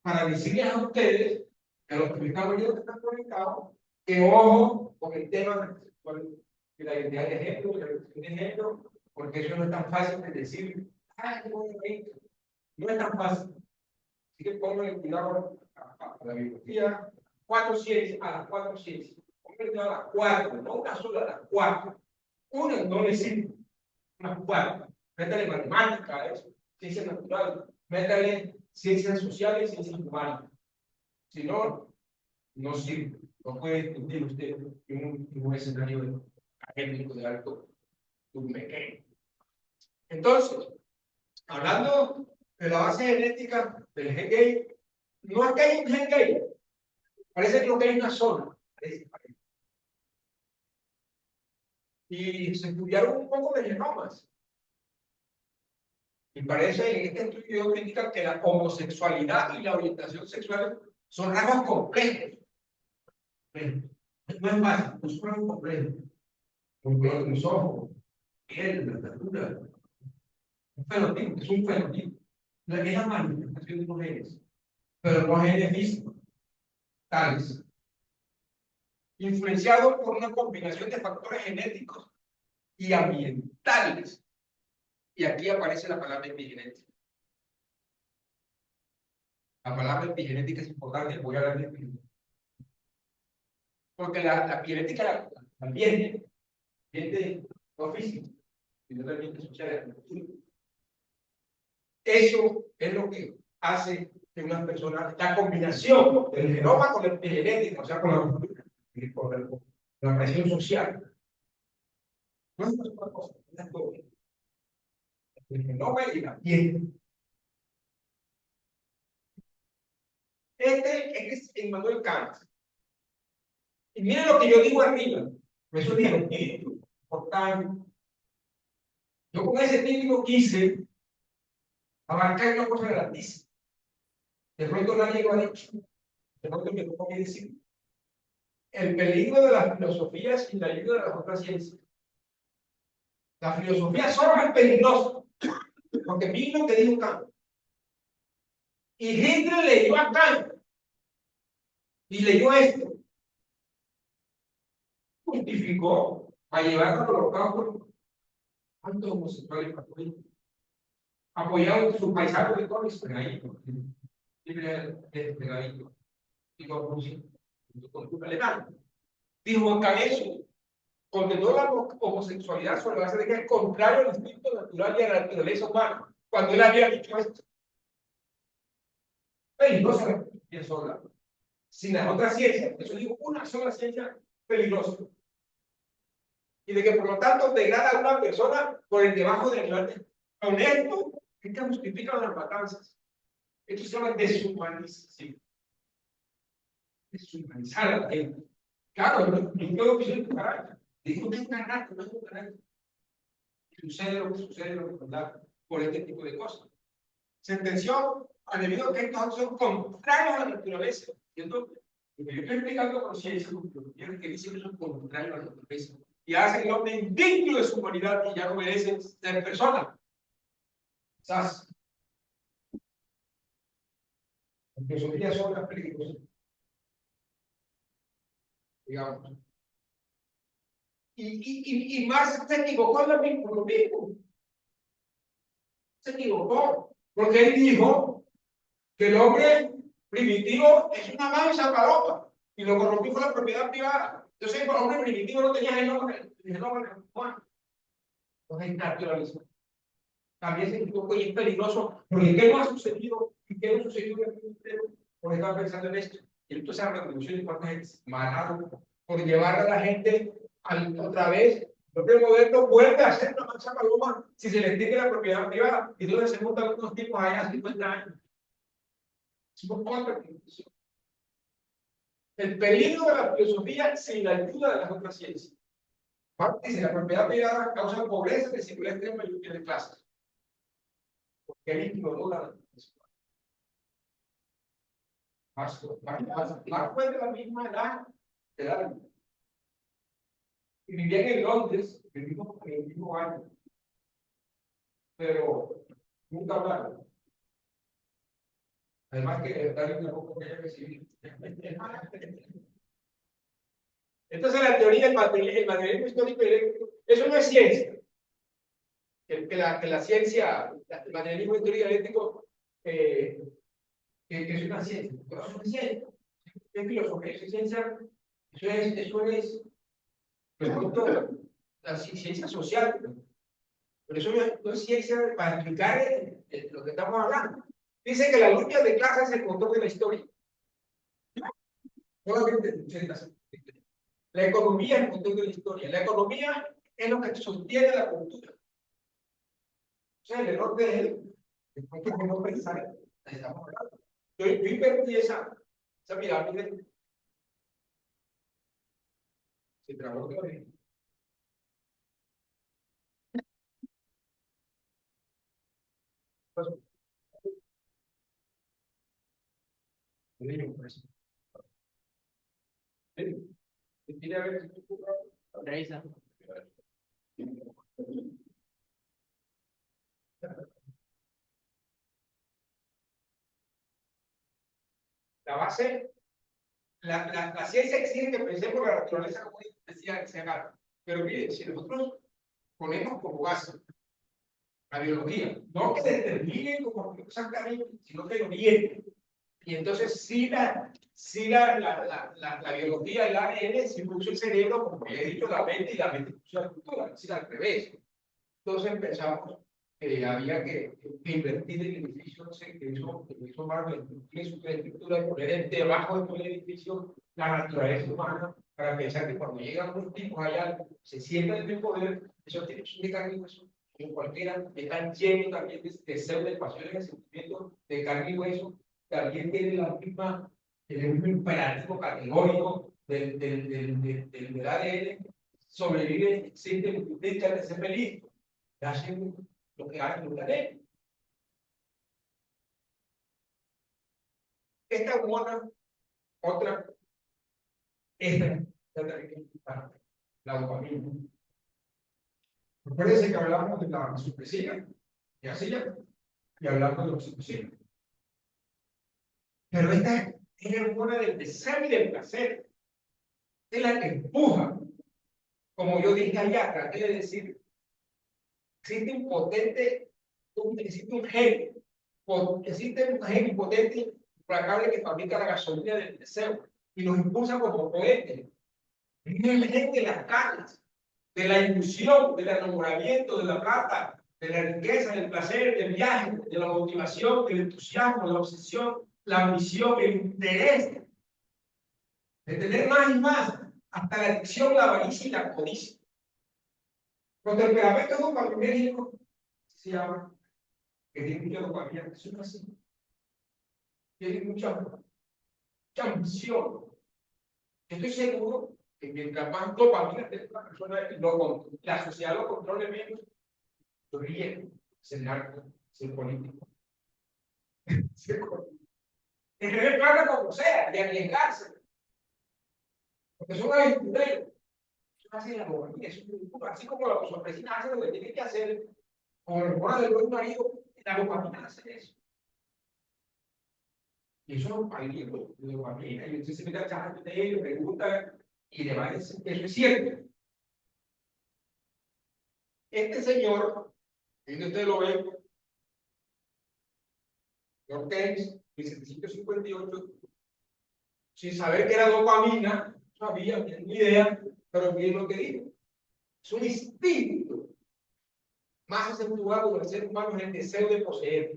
para decirles a ustedes, a los que me están oyendo que están conectados, que ojo con el tema de la identidad de género, de la identidad de género, porque eso no es tan fácil de decir, no es tan fácil. Así que pongan cuidado a la biología, 4 ciencias, a las 4 ciencias. Pongan cuidado a las 4, no una sola, a las 4. Una no le sirve, unas 4. métale matemática a eso, ciencias naturales, métale ciencias sociales, ciencias humanas. Si no, no sirve. No puede discutir usted en un escenario académico de alto turmequeo. Entonces, hablando de la base genética del gen gay, no es que hay un gen gay, parece que lo que hay una zona. Y se estudiaron un poco de genomas. Y parece en este estudio que indica que la homosexualidad y la orientación sexual son rasgos complejos. No es más, no son rasgos complejos. Porque los ojos, piel, la estatura, un fenotipo, es un fenotipo. Es la manifestación de los genes, pero no genes físicos, tales, influenciados por una combinación de factores genéticos y ambientales. Y aquí aparece la palabra epigenética. La palabra epigenética es importante, voy a hablar de epigenética. Porque la epigenética también no físico, sino también social. Eso es lo que hace que una persona, la combinación del genoma con la epigenética, o sea, con la presión social. No es una cosa, es doble. El genoma y la piel. Este es Immanuel Kant. Y miren lo que yo digo arriba. Eso es espíritu. Por tanto, yo con ese título quise abarcar una cosa grandísima. De pronto nadie lo ha dicho. De pronto me tocó decir. El peligro de las filosofías y la ayuda de las otras ciencias. La filosofía solo es peligrosa. Porque miren lo que dijo Kant. Y Hitler leyó a Kant. Y leyó esto. Justificó a llevar a los campos tantos homosexuales católicos, apoyaron su paisaje de cómics pegadito, pegadito, y con Rusia, con alemán. Dijo que eso condenó la homosexualidad sobre la base de que es contrario al instinto natural y a la naturaleza humana, cuando él había dicho esto. Peligrosa y sola. Sin las otras ciencias, eso digo, una sola ciencia peligrosa. Y de que por lo tanto degrada a una persona por el debajo del nivel honesto, es que justifica las matanzas. Esto se llama deshumanización. Deshumanizar a la gente. Claro, no tengo que ser un carácter. Digo, no es un carácter, no es un carácter. Sucede lo que sucede, ¿verdad? Por este tipo de cosas. Sentenció a debido a que estos son contrarios a la naturaleza. ¿Cierto? Lo que yo estoy explicando con ciencia, que dicen que son contrarios a la naturaleza. Y hacen el hombre indigno de su humanidad y ya no merecen ser persona. ¿Sabes? Las filosofías son las películas. Digamos. Y Marx se equivocó en lo mismo. Se equivocó. Porque él dijo que el hombre primitivo es una mansa paloma. Y lo corrompió fue la propiedad privada. Entonces el hombre primitivo no tenía genoma humano. Entonces es naturalismo. También se equivocó y es peligroso. Porque ¿qué no ha sucedido? ¿Y qué no sucedió en el mundo entero? Porque estaba pensando en esto. Y entonces la revolución de cuánta gente mataron por llevar a la gente otra vez. El hombre moderno vuelve a hacer una mancha paloma si se le extingue la propiedad privada. Y entonces se montan unos tipos allá 50 años. Es un poco de el peligro de la filosofía sin la ayuda de las otras ciencias. Dice, la propiedad privada causa pobreza, desigualdad extrema y lluvia de clases. Porque él ignoró la Marx fue de la misma edad de Darwin. Y vivía en Londres, en el mismo año. Pero nunca hablaron. Además que Darwin tampoco quería recibir. Entonces la teoría del materialismo histórico directo, eso no es ciencia. Que la ciencia, el materialismo histórico dialéctico, que es una ciencia. Pero eso no es ciencia. Es filosofía, es ciencia. Eso es la ciencia social. Por eso no es ciencia para explicar lo que estamos hablando. Dice que la lucha de clases es el motor de la historia. Solamente la economía es el motor de la historia. La economía es lo que sostiene la cultura. O sea, el error de él es que no pensar. Estamos hablando. Yo invertí esa pirámide. Se trabajó bien. Revisa. La base, la ciencia exige que pensemos la naturaleza como decía Segal. Pero mire, si nosotros ponemos como base la biología, no que determine como exactamente, sino que lo oriente. Y entonces, si la biología, el ADN, si puso el cerebro, como ya he dicho, la mente y la mente puso la cultura, es decir, al revés. Entonces pensamos que había que invertir en el edificio, no sé, que hizo Marvel, tiene su estructura de poner debajo de todo el edificio la naturaleza humana, para pensar que cuando llegan unos tipos allá, se sientan en el poder, esos tipos son de carne y hueso, como cualquiera, están llenos también de deseo, de pasiones, de sentimientos de carne y hueso, también tienen la misma, el mismo imperativo categórico del ADN, sobreviven, existen, intentan de ser feliz, hacen lo que hacen los ADN. Esta hormona, otra, esta también es importante, la dopamina. Recuérdense que hablamos de la supresiva, y así ya, y hablamos de la oxitocina. Pero esta es la hormona del deseo y del placer, es la que empuja. Como yo dije allá, traté de decir, existe un potente, existe un gen potente, implacable que fabrica la gasolina del deseo y nos impulsa como cohetes. Es el gen de las ganas, de la ilusión, del enamoramiento, de la plata, de la riqueza, del placer, del viaje, de la motivación, del entusiasmo, la obsesión, la ambición, el interés, de tener más y más, hasta la adicción, la avaricia y la codicia. Los temperamentos dopaminérgicos se llaman, que tienen mucha dopamina, que son así. Tienen mucha ambición. Estoy seguro que mientras más dopamina tenga una persona, la sociedad lo controle menos, lo ríe, ser narco, ser político. Es tener plata como sea, de arriesgarse. Porque son aventureros. Eso hace la dopamina, así como la sorpresina hace lo que tiene que hacer, como el hormona del buen marido, la dopamina hace eso. Y eso hay libros de dopamina, y usted se mete al chat de ellos, pregunta, y le va a decir que eso es cierto. Este señor, donde usted lo ve, Ortiz, 1758, sin saber que era dopamina, no sabía, no tenía ni idea, pero miren lo que dijo. Es un instinto más acentuado del ser humano, es el deseo de poseer.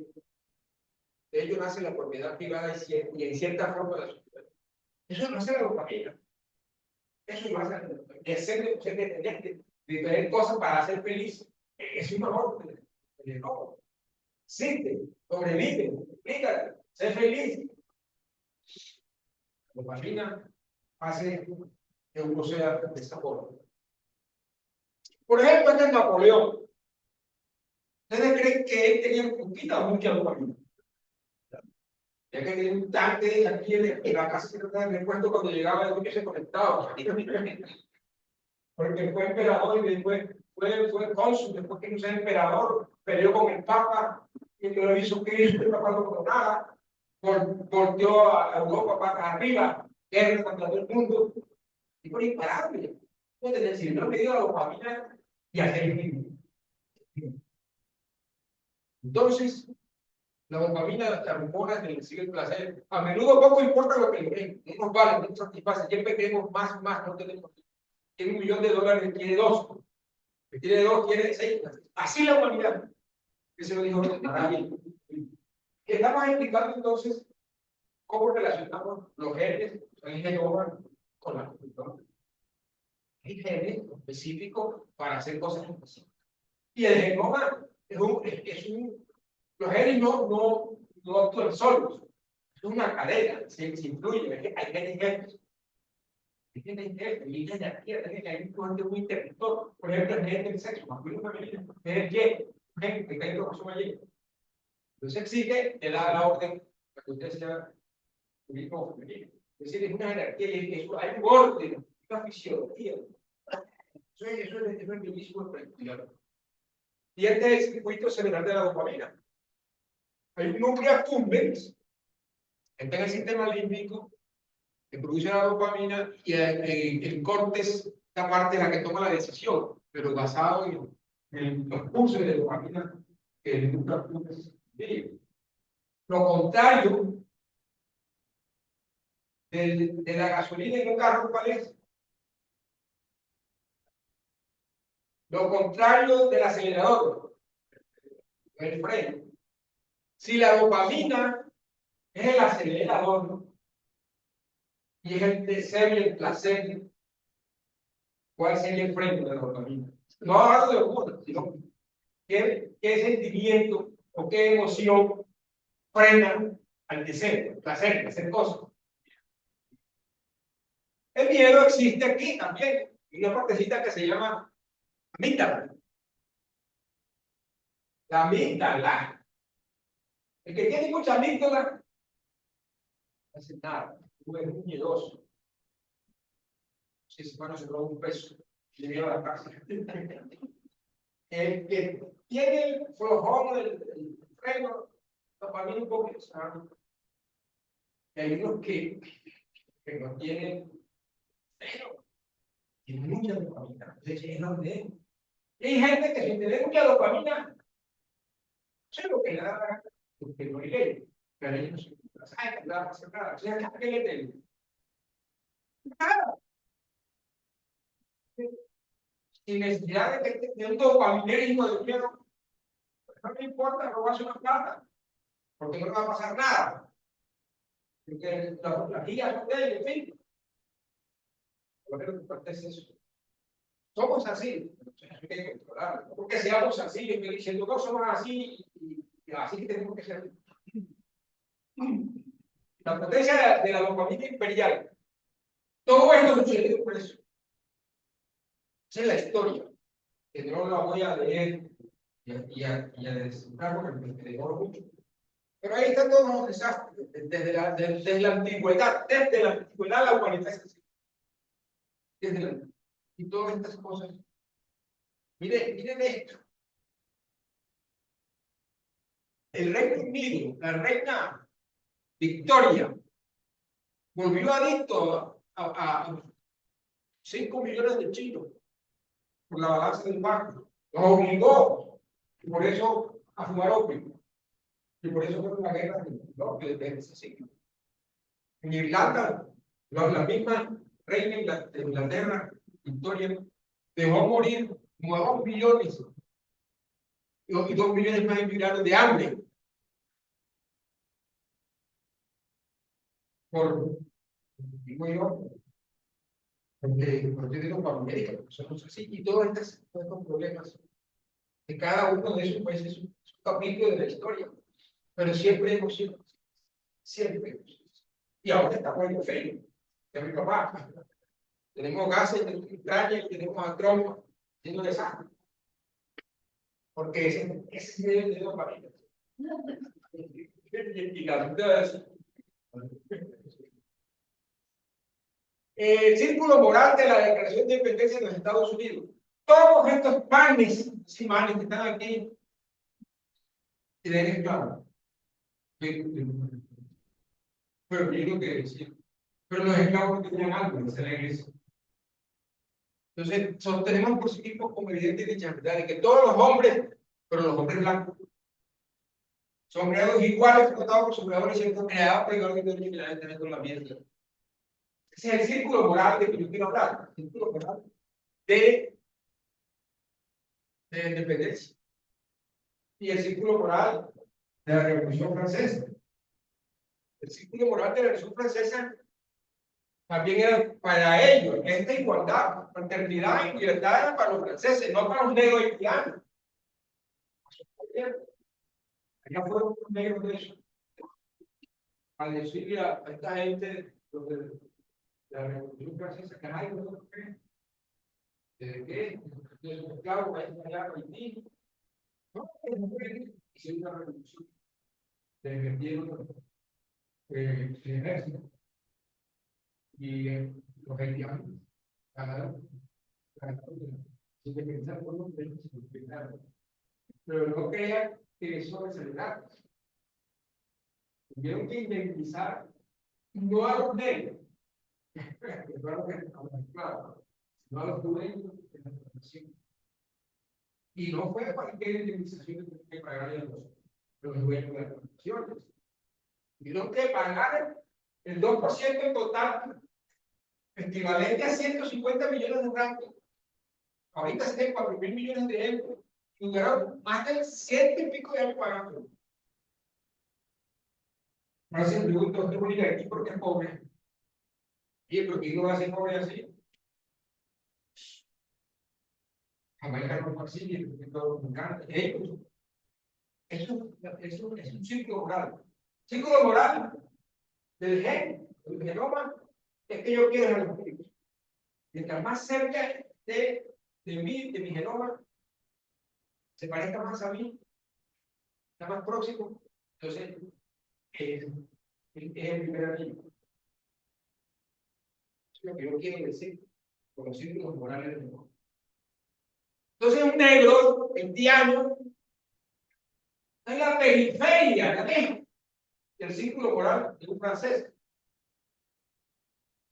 De ello nace la propiedad privada y en cierta forma la sociedad. Eso no hace la dopamina. Eso lo hace el deseo de poseer, de tener cosas para ser feliz. Es un amor. No. Siente, sobrevive, explícate, sé feliz. La dopamina hace que uno sea de esta forma. Por ejemplo, este es Napoleón. ¿Ustedes creen que él tenía poquita o mucha dopamina? Ya que tenía un tanque aquí en la casa secretaria, me cuento cuando llegaba el coche se conectaba. Porque fue emperador y después fue cónsul, después quiso ser emperador, peleó con el Papa, y lo hizo Cristo, el Papa no con nada, volteó a Europa para arriba, guerra contra todo el mundo, y fue imparable. Entonces, decir, no le dio la dopamina y hacer el mismo. Entonces, la dopamina, la hormona que le sigue el placer, a menudo poco importa lo que le den, no nos vale, no nos satisface, siempre queremos más, no tenemos. Tiene $1 millón, quiere 2. que tiene 2, quiere 6. Así la humanidad. Eso lo dijo Arabi. Estamos explicando entonces cómo relacionamos los genes, el genoma, con la cultura. Hay genes específicos para hacer cosas específicas. Y el genoma los genes no actúan solos. Es una cadena, se influye. Hay genes. Hay genes de energía, hay un componente muy interruptor. Por ejemplo, el gen del sexo, masculino femenino, es el Y, que hay cromosoma Y. Entonces exige, le da la orden para que usted sea masculino o femenino. Es decir, es una jerarquía y eso, hay un orden, una fisiología. Eso es bellísimo para estudiar. Y este es el circuito cerebral de la dopamina. Hay un núcleo accumbens, está en el sistema límbico, que produce la dopamina, y el córtex, esta parte es la que toma la decisión, pero basado en los pulsos de dopamina que el núcleo accumbens vive. Lo contrario de la gasolina en un carro, ¿cuál es? Lo contrario del acelerador, el freno. Si la dopamina es el acelerador y es el deseo y el placer, ¿cuál sería el freno de la dopamina? No hablando de locura, sino qué sentimiento o qué emoción frena al deseo, al placer, hacer cosas. El miedo existe aquí también, en una partecita que se llama amígdala. La amígdala. El que tiene mucha amígdala no hace nada, tú eres muy miedoso. Si se van a robar un peso, le lleva a la casa. El que tiene el flojón, el freno, para mí un poco sano. Y hay unos que no tienen freno, tienen mucha dopamina, se llenan de él. Y hay gente que sin tener mucha dopamina, no sé lo que le da, porque no hay ley, pero ellos no saben que no va a hacer nada. O sea, ¿qué le tengo? Nada. Sin necesidad de un dopaminérgico de miedo, no me importa robarse una plata, porque no va a pasar nada. Porque las guías son de ellos, en fin. Lo que importa es eso. Somos así, hay que controlarlo. Porque seamos así, yo estoy diciendo, no somos así y así que tenemos que ser. La potencia de la dopamina imperial. Todo esto sucedió por eso. Esa es la historia, que no la voy a leer y a descifrar porque me demoro mucho. Pero ahí están todos los desastres, desde la antigüedad, la humanidad es así. Y todas estas cosas. Miren esto. El Reino Unido, la reina Victoria, volvió adicto a 5 millones de chinos por la balanza del banco. Los obligó, y por eso, a fumar opio. Y por eso fue la guerra de ese siglo. En Irlanda, la misma reina de Inglaterra, Victoria, dejó morir como a 2 millones. Y 2 millones más emigraron de hambre. Digo yo, porque digo para América, porque somos así. Y todos estos problemas, de cada uno de esos países es un capítulo de la historia. Pero siempre hemos sido así. Siempre hemos sido así. Y ahora estamos en el frío. De mi papá. Tenemos gases, tenemos extrañas, tenemos a Trump haciendo desastre. Porque ese es el de dopamina. Y la duda es. El círculo moral de la Declaración de Independencia de los Estados Unidos. Todos estos panes y manes que están aquí tienen esclavos. Pero yo lo que decía. Pero los esclavos no tenían algo, dice la iglesia. Entonces, sostenemos por sí mismos como evidente dicha verdad de que todos los hombres, pero los hombres blancos, son creados iguales, tratados por sus creadores, siendo creados por igual que todos los con la mierda. Ese es el círculo moral de que yo quiero hablar. El círculo moral de de la independencia y el círculo moral de la Revolución Francesa. El círculo moral de la Revolución Francesa también era para ellos, esta igualdad, fraternidad y libertad era para los franceses, no para los negros haitianos. Allá fueron los negros de eso. Al decirle a esta gente de la Revolución Francesa que hay no creen. ¿De qué? De los esclavos que hay allá en Haití. No, no creen. Hicieron una revolución. Defendieron el ejército. Y los haitianos ganaron. Sin que pensar por los derechos, pero no crean que eso es el dato. Tuvieron que indemnizar no a los negros, no a los esclavos, sino a los dueños de la plantación. Y no fue cualquier indemnización que pagaran los dueños de las plantaciones. Tuvieron que pagar el 2% en total, equivalente a 150 millones de francos. Ahorita se tienen 4.000 millones de euros. Y duraron más de 100 y pico de años pagando. No se pregunta, ¿usted vive aquí porque es pobre? ¿Y por qué no va a ser pobre así? Jamaica no fue así, todo me encanta. Eso es un círculo moral. Círculo moral del del genoma, es que yo quiero a los espíritus. Mientras más cerca de mí, de mi genoma, se parezca más a mí, está más próximo, entonces es el primer amigo. Es lo que yo quiero decir con los círculos morales del mundo. Entonces, un negro, haitiano, está en la periferia del círculo moral de un francés.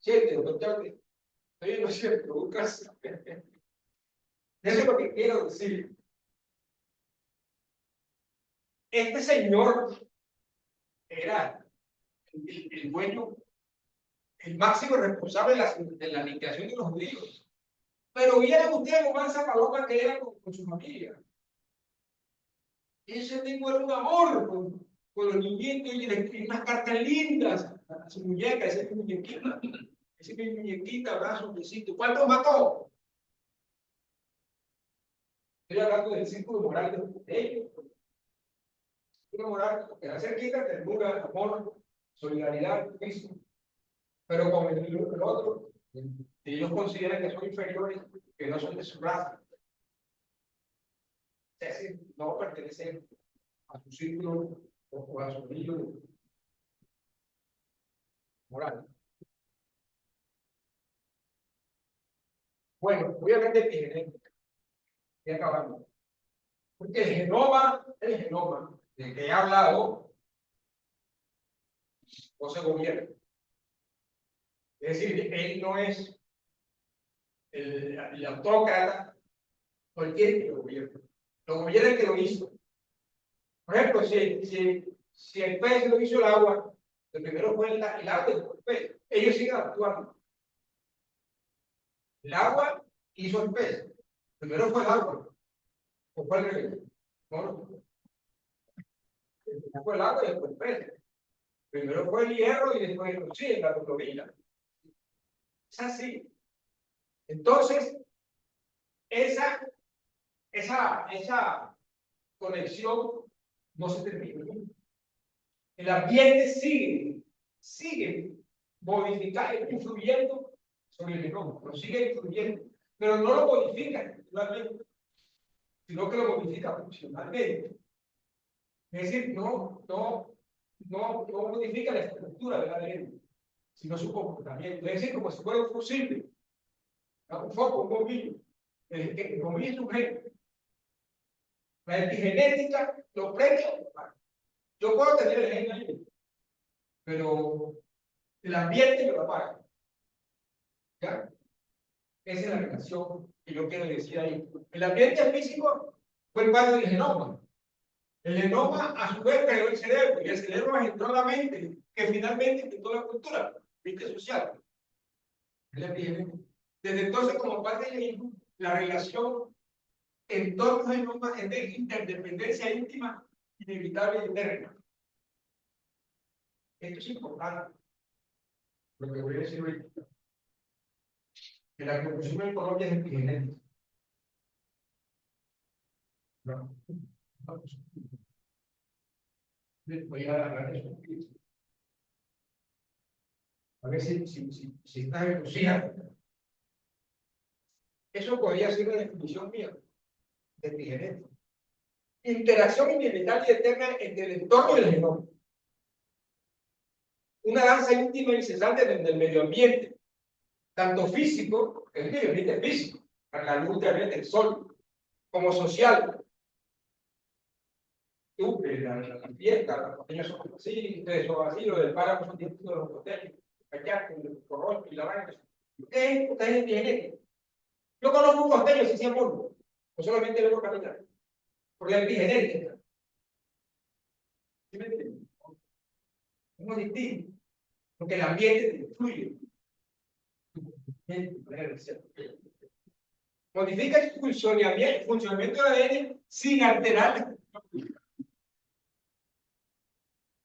¿Cierto? Doctor, estoy no es cierto, Lucas. Eso es lo que quiero decir. Este señor era el dueño, el máximo responsable de la liquidación de los judíos. Pero vieron ustedes lo mansa paloma que era con su familia. Ese tipo era un amor con los niñitos y le escribía unas cartas lindas a su muñeca, esa es mi muñequita. Esa es mi muñequita, abrazo, besito. ¿Cuántos mató? Estoy hablando del círculo moral de ellos. Círculo moral que va cerquita, ternura, amor, solidaridad, Cristo. Pero con el otro, ellos consideran que son inferiores, que no son de su raza. Es decir, no pertenecen a su círculo o a su brillo moral. Bueno, voy a hablar de epigenética. Y acabamos. Porque el genoma del que he hablado, no se gobierna. Es decir, él no es el autócrata, cualquier que lo gobierna. Lo gobierna el que lo hizo. Por ejemplo, si el pez lo hizo el agua, el primero fue el agua y después el pez. Ellos siguen actuando. El agua hizo el pez. Primero fue el agua. ¿O fue el revés? No. Primero fue el agua y después el pez. Primero fue el hierro y después el oxígeno, la globina. Es así. Entonces, esa conexión no se termina. El ambiente sigue modificando, influyendo sobre el genoma, lo sigue influyendo, pero no lo modifica naturalmente, sino que lo modifica funcionalmente. Es decir, no modifica la estructura del ADN, sino su comportamiento. Es decir, como si fuera un fusible, un foco, un bombillo. El bombillo es un gen. La epigenética lo prende o lo apaga. Yo puedo tener el gen ahí, pero el ambiente me lo apaga. ¿Ya? Esa es la relación que yo quiero decir ahí. El ambiente físico fue parte del genoma. El genoma, a su vez, creó el cerebro, y el cerebro engendró la mente, que finalmente inventó la cultura, ¿viste? Social. Es la epigenética. Desde entonces, como parte del mismo, la relación entornos genomas de interdependencia íntima inevitable y eterna. Esto es importante, lo que voy a decir ahorita. Que la conclusión en Colombia es epigenética. No. Voy a agarrar eso. A ver si está entusiasmado. Eso podría ser una definición mía de epigenética. Interacción inevitable y eterna entre el entorno y el genoma. Una danza íntima y incesante desde el medio ambiente, tanto físico, el medio ambiente físico, la luz del sol, como social. Tú, la fiesta, los costeños son así, ustedes son así, lo del páramo son distintos de los costeños, allá, el corrón y la vaina. Ustedes epigenéticos. Yo conozco un costeño, si se no solamente lo caminar, por la epigenética. ¿Sí me entienden? Es muy distinto, porque el ambiente te influye. Modifica el funcionamiento del ADN sin alterar.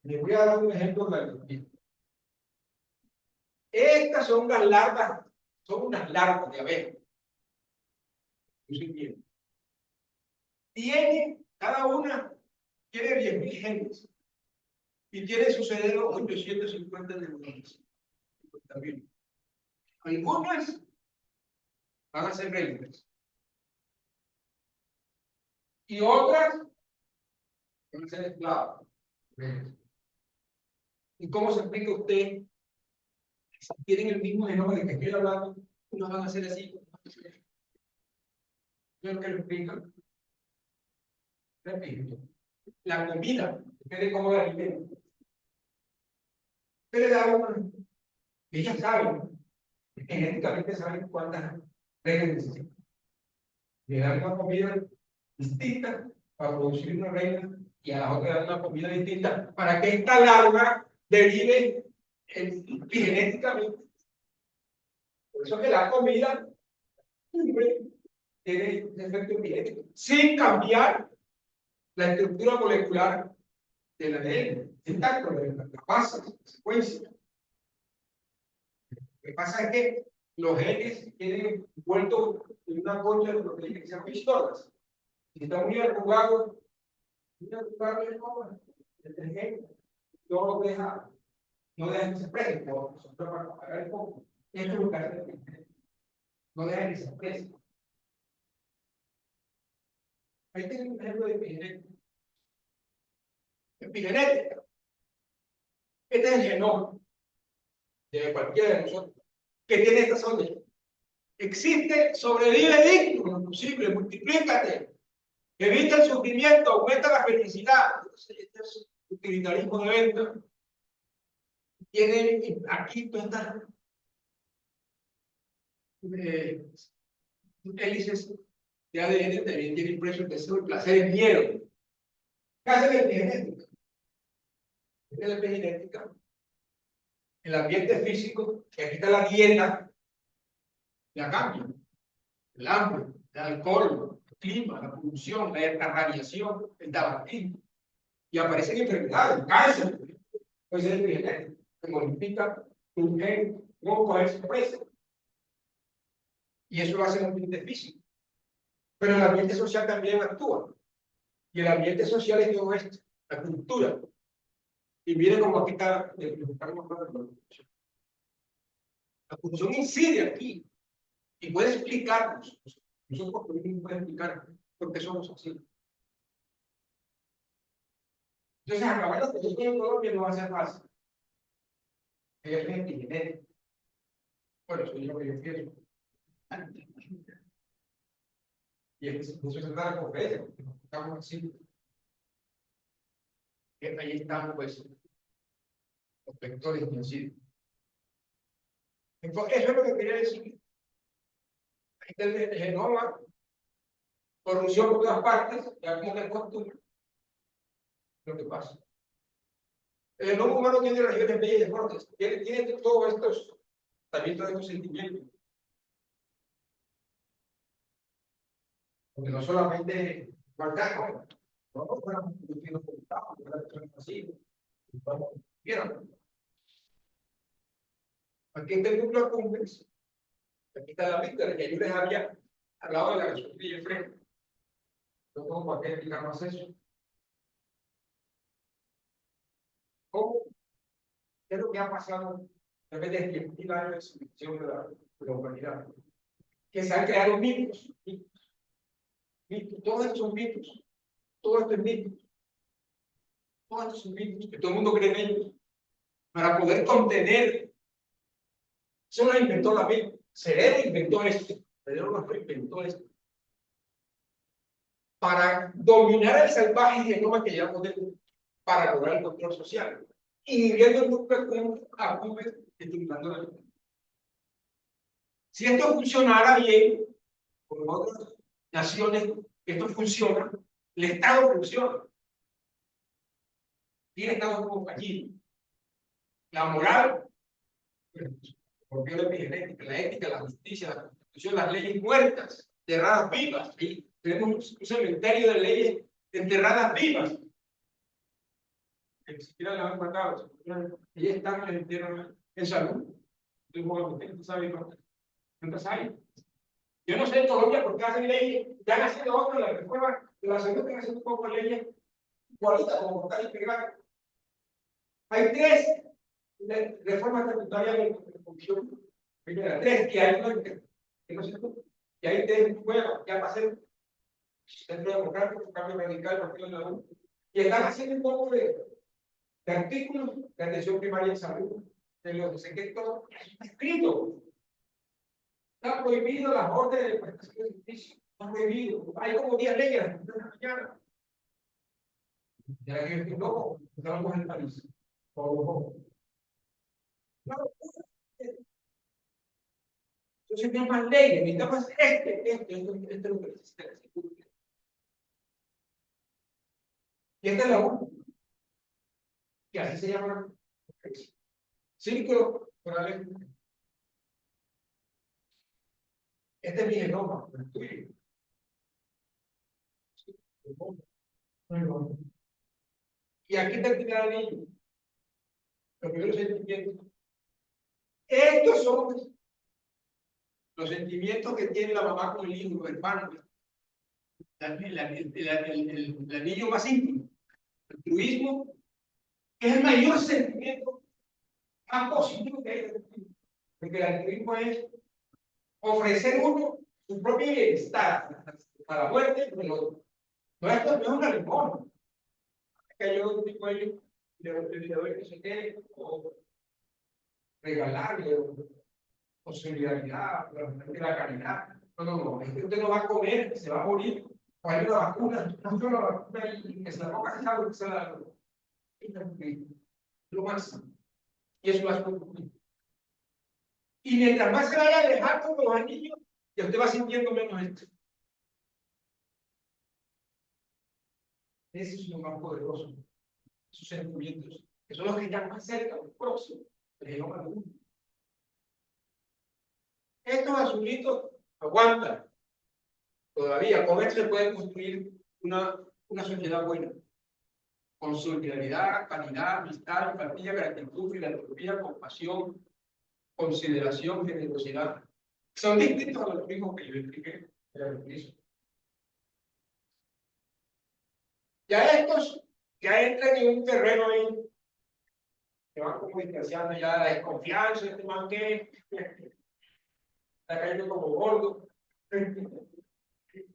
Les voy a dar un ejemplo claro. Estas son unas larvas de abeja. Cada una tiene 10.000 genes y tiene su cerebro 850 neuronas. Algunas van a ser reinas y otras van a ser esclavas. ¿Y cómo se explica usted? Si tienen el mismo genoma de que estoy hablando, unos van a ser así. ¿No es lo que lo explican? Repito. La comida, depende de cómo la alimenten. Pero da una. Ellas saben, genéticamente saben cuántas reinas necesitan. Le dan una comida distinta para producir una reina y a la otra le dan una comida distinta para que esta larva derive genéticamente. Por eso que la comida tiene un efecto epigenético, sin cambiar la estructura molecular del ADN, intacto, la base, la secuencia. Lo que pasa es que los genes tienen vuelto en una concha de proteínas que se llaman pistolas. Si está muy arrugado, el gen no lo deja, no deja que se exprese, como nosotros para apagar el foco. Esto es lo que hace el gen. No deja que se exprese. Ahí tienen un ejemplo de epigenética. Epigenética. Este es el genoma de cualquiera de nosotros que tiene esta zona. Existe, sobrevive digno, lo posible, multiplícate, evita el sufrimiento, aumenta la felicidad. Este es utilitarismo de venta. Tiene aquí todas estas hélices de ADN, también tiene impreso el deseo, el placer, el miedo. ¿Qué hace la epigenética? La epigenética, el ambiente físico, que aquí está la dieta, la cambia. El hambre, el alcohol, el clima, la polución, la radiación, el tabaquismo. Y aparecen enfermedades, cáncer, pues es epigenético, que modifica un gen, no puede ser preso. Y eso lo hace el ambiente físico. Pero el ambiente social también actúa. Y el ambiente social es todo esto, la cultura. Y miren cómo aquí está, la función incide aquí. Y puede explicarnos. Nosotros podemos explicar por qué somos así. Entonces, acabar la situación en Colombia no va a ser fácil. Es genética. Bueno, eso es lo que yo pienso. Y eso se trata de la conferencia, porque nos estamos así. Ahí están, pues, los vectores de genocidio. Entonces, eso es lo que quería decir. Ahí está el genoma, corrupción por todas partes, ya como que costumbre. Lo que pasa. El genoma humano tiene regiones bellas y fuertes, tiene todos estos, también todos estos sentimientos. Porque no solamente guardar, no, así, ¿vieron? Aquí tengo un cumbres, aquí está la vista de que yo les había hablado de la gasolina y el freno. No tengo para qué explicar más eso. ¿Cómo? ¿Qué es lo que ha pasado después de 10.000 años de subvención de la humanidad? Que se han creado mitos, todos estos son mitos, todo esto es mitos, todos estos son mitos, que todo el mundo cree en ellos, para poder contener. Eso lo inventó la Biblia. Cerebro inventó esto, Cerebro no inventó esto, para dominar al salvaje y genoma que llevamos dentro, para lograr el control social, y viviendo el mundo con a estimulando la vida. Si esto funcionara bien, como en otras naciones, esto funciona, el Estado funciona. Y el Estado como allí. La moral, porque la epigenética, la ética, la justicia, la constitución, las leyes muertas, enterradas vivas. Y tenemos un cementerio de leyes enterradas vivas. Que ni siquiera las han matado. Ellas están en el entierro en salud. Entonces, ¿sabes cuántas hay? Yo no sé en Colombia por qué hacen leyes, ya han haciendo otras, la reforma de la salud, que han haciendo un poco de leyes igualitas, como por tal integral. Hay 3 reformas estatutarias de la Constitución. Primera, 3, y hay una que no sé tú, y hay 3 nuevas, ya va a ser Centro Democrático, Cambio Radical, Partido de la U, y están haciendo un poco de artículos de atención primaria en salud, de los secretos, está escrito. Está prohibido las órdenes de prestación de servicio. Está prohibido. Hay como 10 leyes a las 9 de la mañana. Ya que no, estamos en el país. No. Entonces, no hay más leyes, necesitamos este es lo que necesita. Y esta es la última. Y así se llama círculo morales. Este es mi genoma, el tuyo. Y aquí termina el niño. Los primeros sentimientos. Estos son los sentimientos que tiene la mamá con el hijo, los hermanos. El anillo más íntimo. El altruismo es el mayor sentimiento más positivo que hay. Porque el altruismo es ofrecer uno su propio bienestar a la muerte del otro. No, esto no es una limón. Que yo digo ahí, le doy que se quede, o regalarle, o solidaridad, o la caridad. No. Es que usted no va a comer, se va a morir. O hay una vacuna, una vacuna y que se la ponga algo que se la lo máximo. Y eso es lo. Y mientras más se vaya alejando de los anillos, ya usted va sintiendo menos esto. Ese es lo más poderoso. Sus sentimientos, que son los que están más cerca, los próximos, el genoma del mundo. Estos azulitos aguantan. Todavía con esto se puede construir una sociedad buena. Con solidaridad, caridad, amistad, empatía, gratitud, filantropía, compasión, consideración, generosidad. Son distintos a los mismos que yo expliqué en el altruismo. Ya estos ya entran en un terreno ahí que van como distanciando ya la desconfianza, este man que está cayendo como gordo, el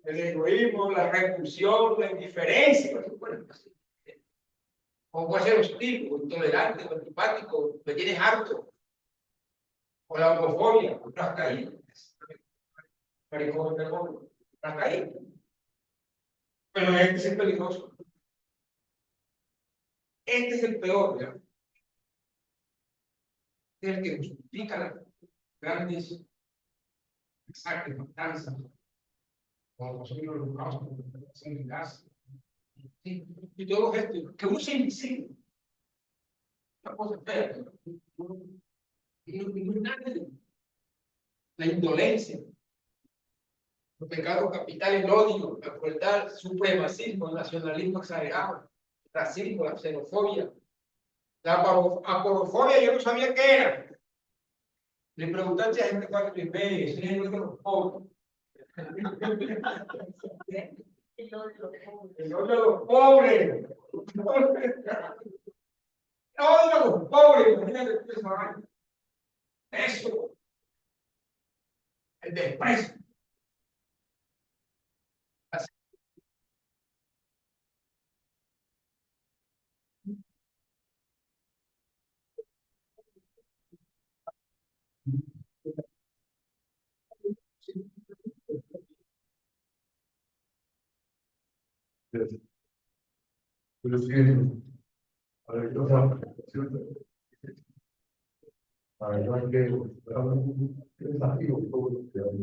egoísmo, la repulsión, la indiferencia, o puede ser hostil, o intolerante, o antipático, me tienes harto, o la homofobia, hasta ahí. Hasta ahí. Pero este es el peligroso. Este es el peor, ¿ya? Es el que justifica las grandes actos de matanza, como son los holocaustos, como son el gas, y todos estos, que uno se invisible. Una cosa fea, no es nada de la indolencia. Los pecados capitales, el odio, la crueldad, supremacismo, el nacionalismo exagerado, el racismo, la xenofobia, la aporofobia, yo no sabía qué era. Le preguntaste a gente para que ve, ese es el de los pobres. El odio a los pobres. Odio a los pobres, imagínate esa vaina. Eso, el desprecio. Pero sí, a ver, yo la verdad que era un desafío todo lo que hay.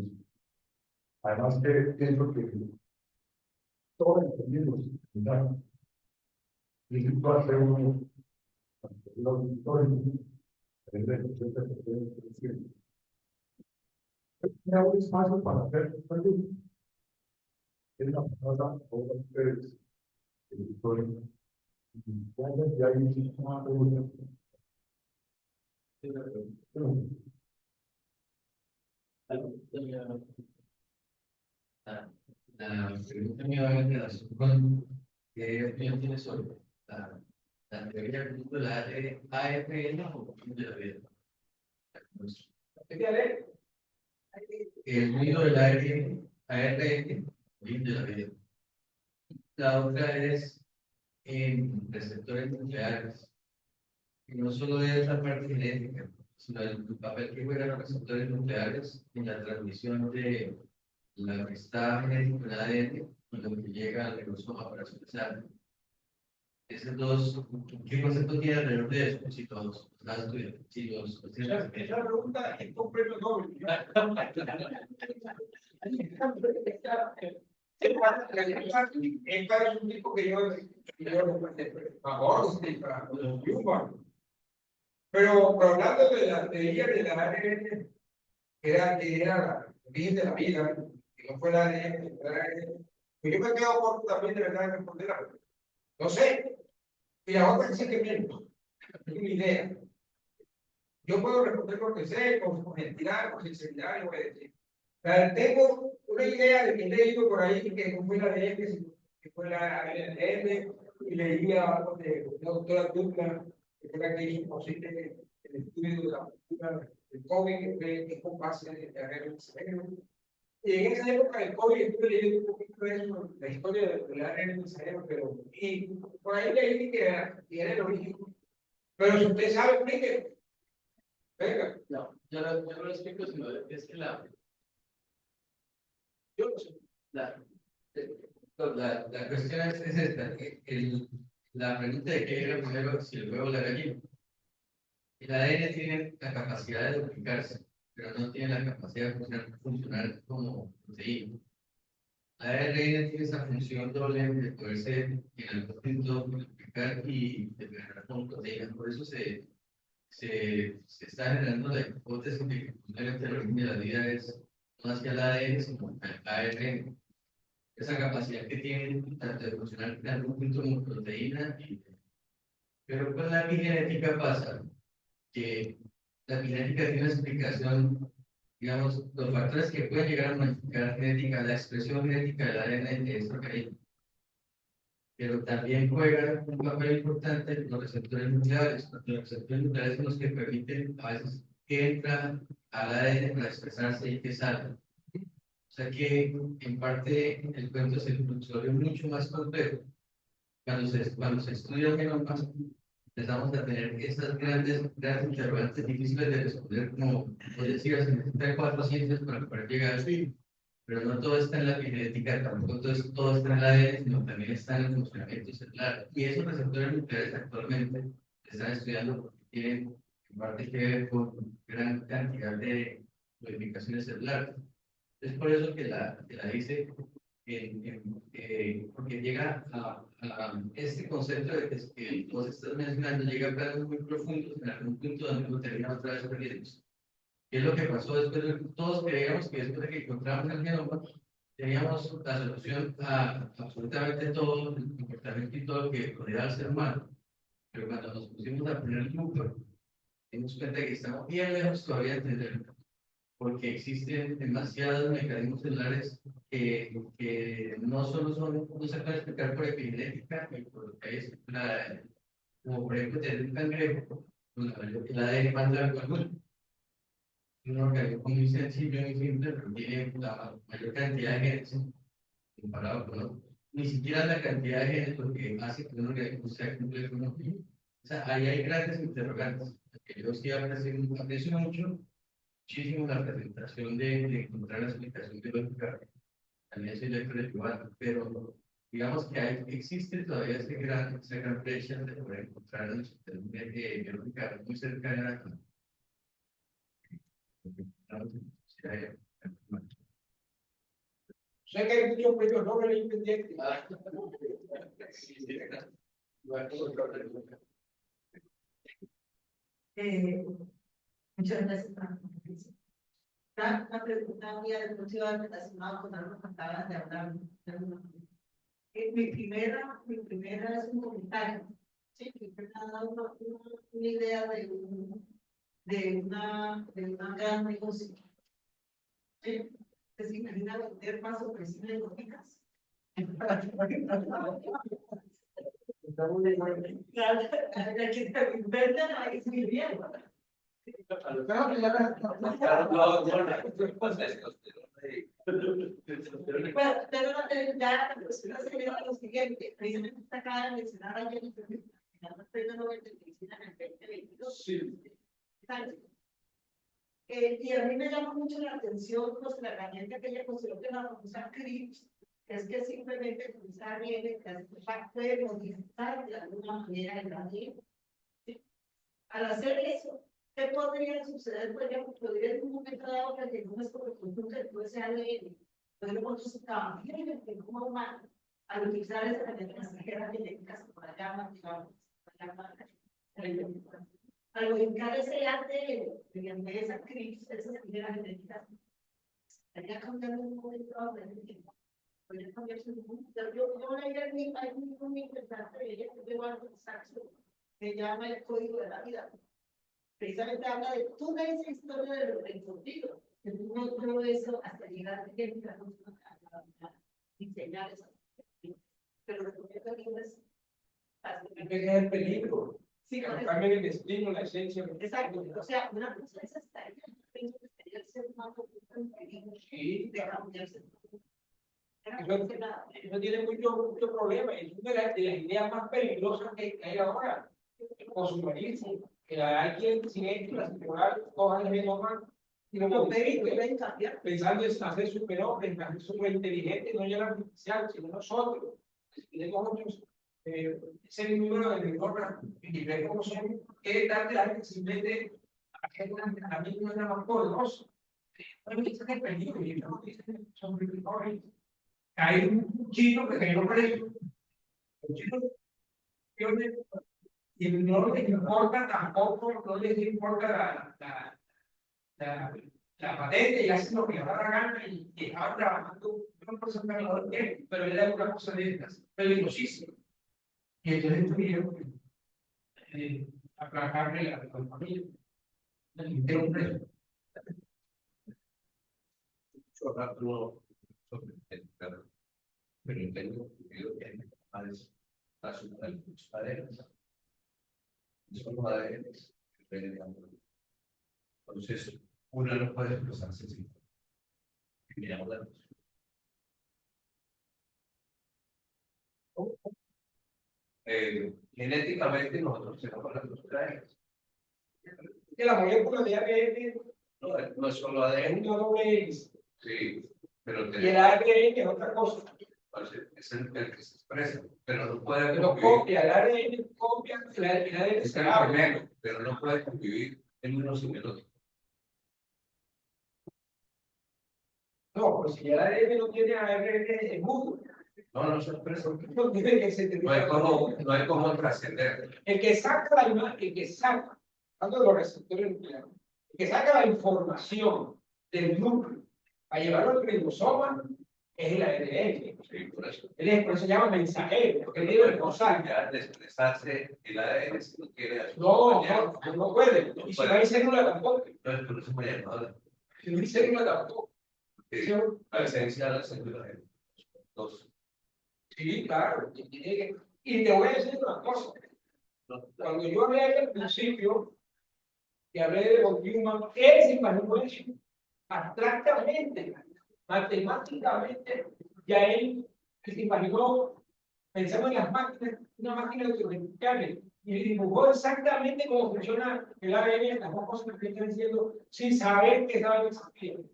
Además que pienso que todos entendimos, ¿verdad? Y si tú haces un auditorio, era un espacio para hacer preguntas. Es la palabra para ustedes. Ya hay una pregunta. La pregunta mía va en relación con qué opinión tiene sobre la teoría de la AFL o de la vida. Pues, el ruido del aire, ARN, de la vida. La otra es en receptores nucleares. Y no solo es la parte genética, sino el papel que juegan los receptores nucleares en la transmisión de la que está genética en el ADN y lo que llega al ribosoma para expresar. Esos dos, ¿qué concepto tiene alrededor de eso? Si todos están estudiando, si los Esa pregunta es un premio Nobel. Esta es un tipo que yo favor para los humanos. Pero hablando de la teoría de la ARN, que era el origen de la vida, que no fue la ARN, pues yo me quedo corto también de verdad de responder a no sé, y la otra dice que miento, no tengo ni idea. Yo puedo responder lo que sé, con entidad, con sinceridad, y voy a decir. Tengo una idea de que he leído por ahí que no fue la ADN, que fue la ARN, y leía algo de la doctora Dupla, que fue la que hizo posible el estudio de la cultura del COVID, que es con base de ARN en el cerebro. Y en esa época del COVID estuve leyendo un poquito de eso, la historia del ARN en el cerebro, pero y por ahí leí que era el origen. Pero si usted sabe, explíquelo. Venga. No, yo no lo explico, sino es que Yo no sé. la cuestión es esta. La pregunta de qué era primero, si el huevo o la gallina. El ADN tiene la capacidad de duplicarse, pero no tiene la capacidad de funcionar como proteína. La ARN tiene esa función doble de poderse en algún punto duplicar y de generar como proteína. Por eso se está generando la hipótesis de que posiblemente el origen de la vida es no hacia el ADN, sino el ARN. Esa capacidad que tienen tanto de funcionar en algún punto como proteína. Pero con la epigenética pasa que la epigenética tiene una explicación, digamos, los factores que pueden llegar a modificar genética, la expresión genética del ADN de esta cadena. Pero también juegan un papel importante los receptores nucleares. Los receptores nucleares son los que permiten a veces que entra al ADN para expresarse y que salga. O sea que en parte el cuento se vuelve mucho más complejo. Cuando se estudia el genoma, empezamos a tener esas grandes interrogantes difíciles de responder, como decía, se necesitan 4 ciencias para poder llegar a sí. Pero no todo está en la epigenética, tampoco todo está en la ADN, sino también está en el funcionamiento celular. Y esos receptores nucleares actualmente se están estudiando porque tienen en parte que ver con gran cantidad de modificaciones celulares. Es por eso que la dice, porque llega a este concepto de que vos estás mencionando, llega a planos muy profundos en algún punto donde no terminamos otra vez perdidos. ¿Qué es lo que pasó después de todos creíamos que después de que encontramos el genoma, teníamos la solución a absolutamente todo el comportamiento y todo lo que rodea al ser humano. Pero cuando nos pusimos a poner el grupo, dimos cuenta que estamos bien lejos todavía de entenderlo, porque existen demasiados mecanismos celulares que no solo son, no se puede explicar por epigenética, y por lo que es como por ejemplo tener un cangrejo, el ADN más largo del mundo. Un organismo muy sencillo, muy simple, pero tiene la mayor cantidad de genes comparado con otros. Ni siquiera la cantidad de genes lo que hace que un organismo sea complejo. ¿No? O sea, ahí hay grandes interrogantes. Que yo sí aprecio muchísimo la presentación de encontrar la explicación biológica. También soy lector de privado, pero digamos que existe todavía esa gran brecha de poder encontrar una explicación biológica muy cercana a Sé que hay muchos premios Nobel independientes. Muchas gracias por la conferencia. Una pregunta mía de motivo relacionado con algo que acabas de hablar. Mi primera es un comentario. Sí, que me ha dado una idea de una gran negocio. ¿Sí? ¿Se imagina vender más oficinas económicas? Que te venden ahí muy bien. Pero ya la persona se ve lo siguiente, precisamente está acá de mencionar ayer el premio Nobel de Medicina en el 2022. Sí. Y a mí me llama mucho la atención pues, la herramienta que ella consideró que la famosa CRIPS, es que simplemente utilizar bien puede modificar de alguna manera el ADN. ¿Sí? Al hacer eso, ¿qué podría suceder? Podría en un momento dado que no es por el conjunto de todo ese ADN, podemos cambiar el genoma humano al utilizar esa herramienta genética, como la llaman, digamos, al modificar ese ADN mediante esa crisis, esa primera genética, estaría cambiando un momento dado el tiempo. Podría cambiar su mundo. Yo leí hay un muy interesante de ella, que lleva algo exacto, que llama el código de la vida. Precisamente habla de toda esa historia de lo recorrido, que no todo eso hasta llegar a diseñar esas. Pero lo que yo es Ese es el peligro. sí, Cambia el destino, la esencia. exacto. O sea, una cosa es hasta ella. Yo pienso que estaría el ser humano en peligro Sí. de cambiarse. Eso tiene mucho problema. Es una de las ideas más peligrosas que hay ahora. El consumerismo. Que alguien sin ética, sin moral, coja el genoma y lo modifique. Pensando en hacer superhombres, en hacer superinteligentes, no ya la artificial, sino nosotros. Tenemos otros. Ese número de neuronas y ver cómo son, qué tal de la gente simplemente a mí no es nada más poderoso. Bueno, dicen el peligro y no dicen son peligros. Hay un chino que generó precio. El chino y no les importa tampoco, no les importa la patente y hacen lo que les da la gana y estaban trabajando no por ser ganador de tiempo, pero era una cosa de estas, peligrosísima. Y entonces tuvieron aplacarle a la familia. Le un preso. Mucho rato sobre el perro, pero tengo que a sus parejas. Son los ADNs que ven. Entonces, una no puede expresarse sin. Miramos la genéticamente nosotros tenemos las dos cadenas. Que la molécula de ADN No es solo es ADN, una doble X. sí, pero Y el ADN es otra cosa. es el que se expresa, pero no puede Pero convivir. copia, el ADN copia, el ADN Es se el abre. primero, pero no puede convivir el uno sin el otro. No, pues si el ADN no tiene ARN, es mudo. No se expresa. No tiene que ser. No hay como trascender. El que saca la imagen, el que saca, hablando de los receptores nucleares, el que saca la información del núcleo a llevarlo al cromosoma es el ADN. Sí, por eso. Por eso se llama mensajero, porque él debe posar. Ya de expresarse el ADN si no quiere. No puede. Y si no hay célula tampoco. Entonces, por eso me llamaba. Si no hay célula tampoco. La esencia de la célula es dos. Sí, claro. Y te voy a decir una cosa. Cuando yo hablé al principio, y hablé de von Neumann, él se imaginó eso abstractamente, matemáticamente, ya él se imaginó, pensamos en las máquinas, una máquina automática, y dibujó exactamente cómo funciona el ADN, las dos cosas que están diciendo, sin saber que saben existir.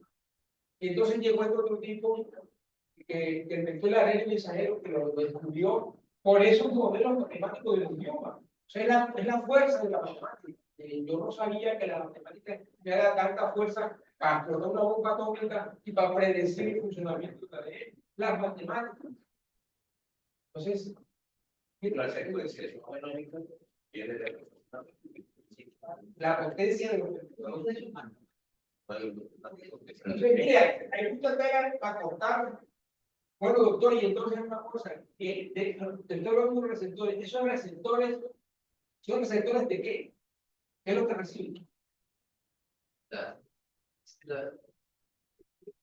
Y entonces llegó este otro tipo que inventó el ADN mensajero, que lo descubrió por esos modelos matemáticos del idioma. O sea, es la fuerza de la matemática. Yo no sabía que la matemática me da tanta fuerza para explotar una bomba atómica y para predecir el funcionamiento de la ADN. Las matemáticas. Entonces, La secuencia es bueno, viene de la potencia de los la. Entonces, mira, hay muchas tareas para cortar. Bueno, doctor, y entonces una cosa, que de todos los receptores, ¿esos receptores son receptores de qué? ¿Qué es lo que reciben?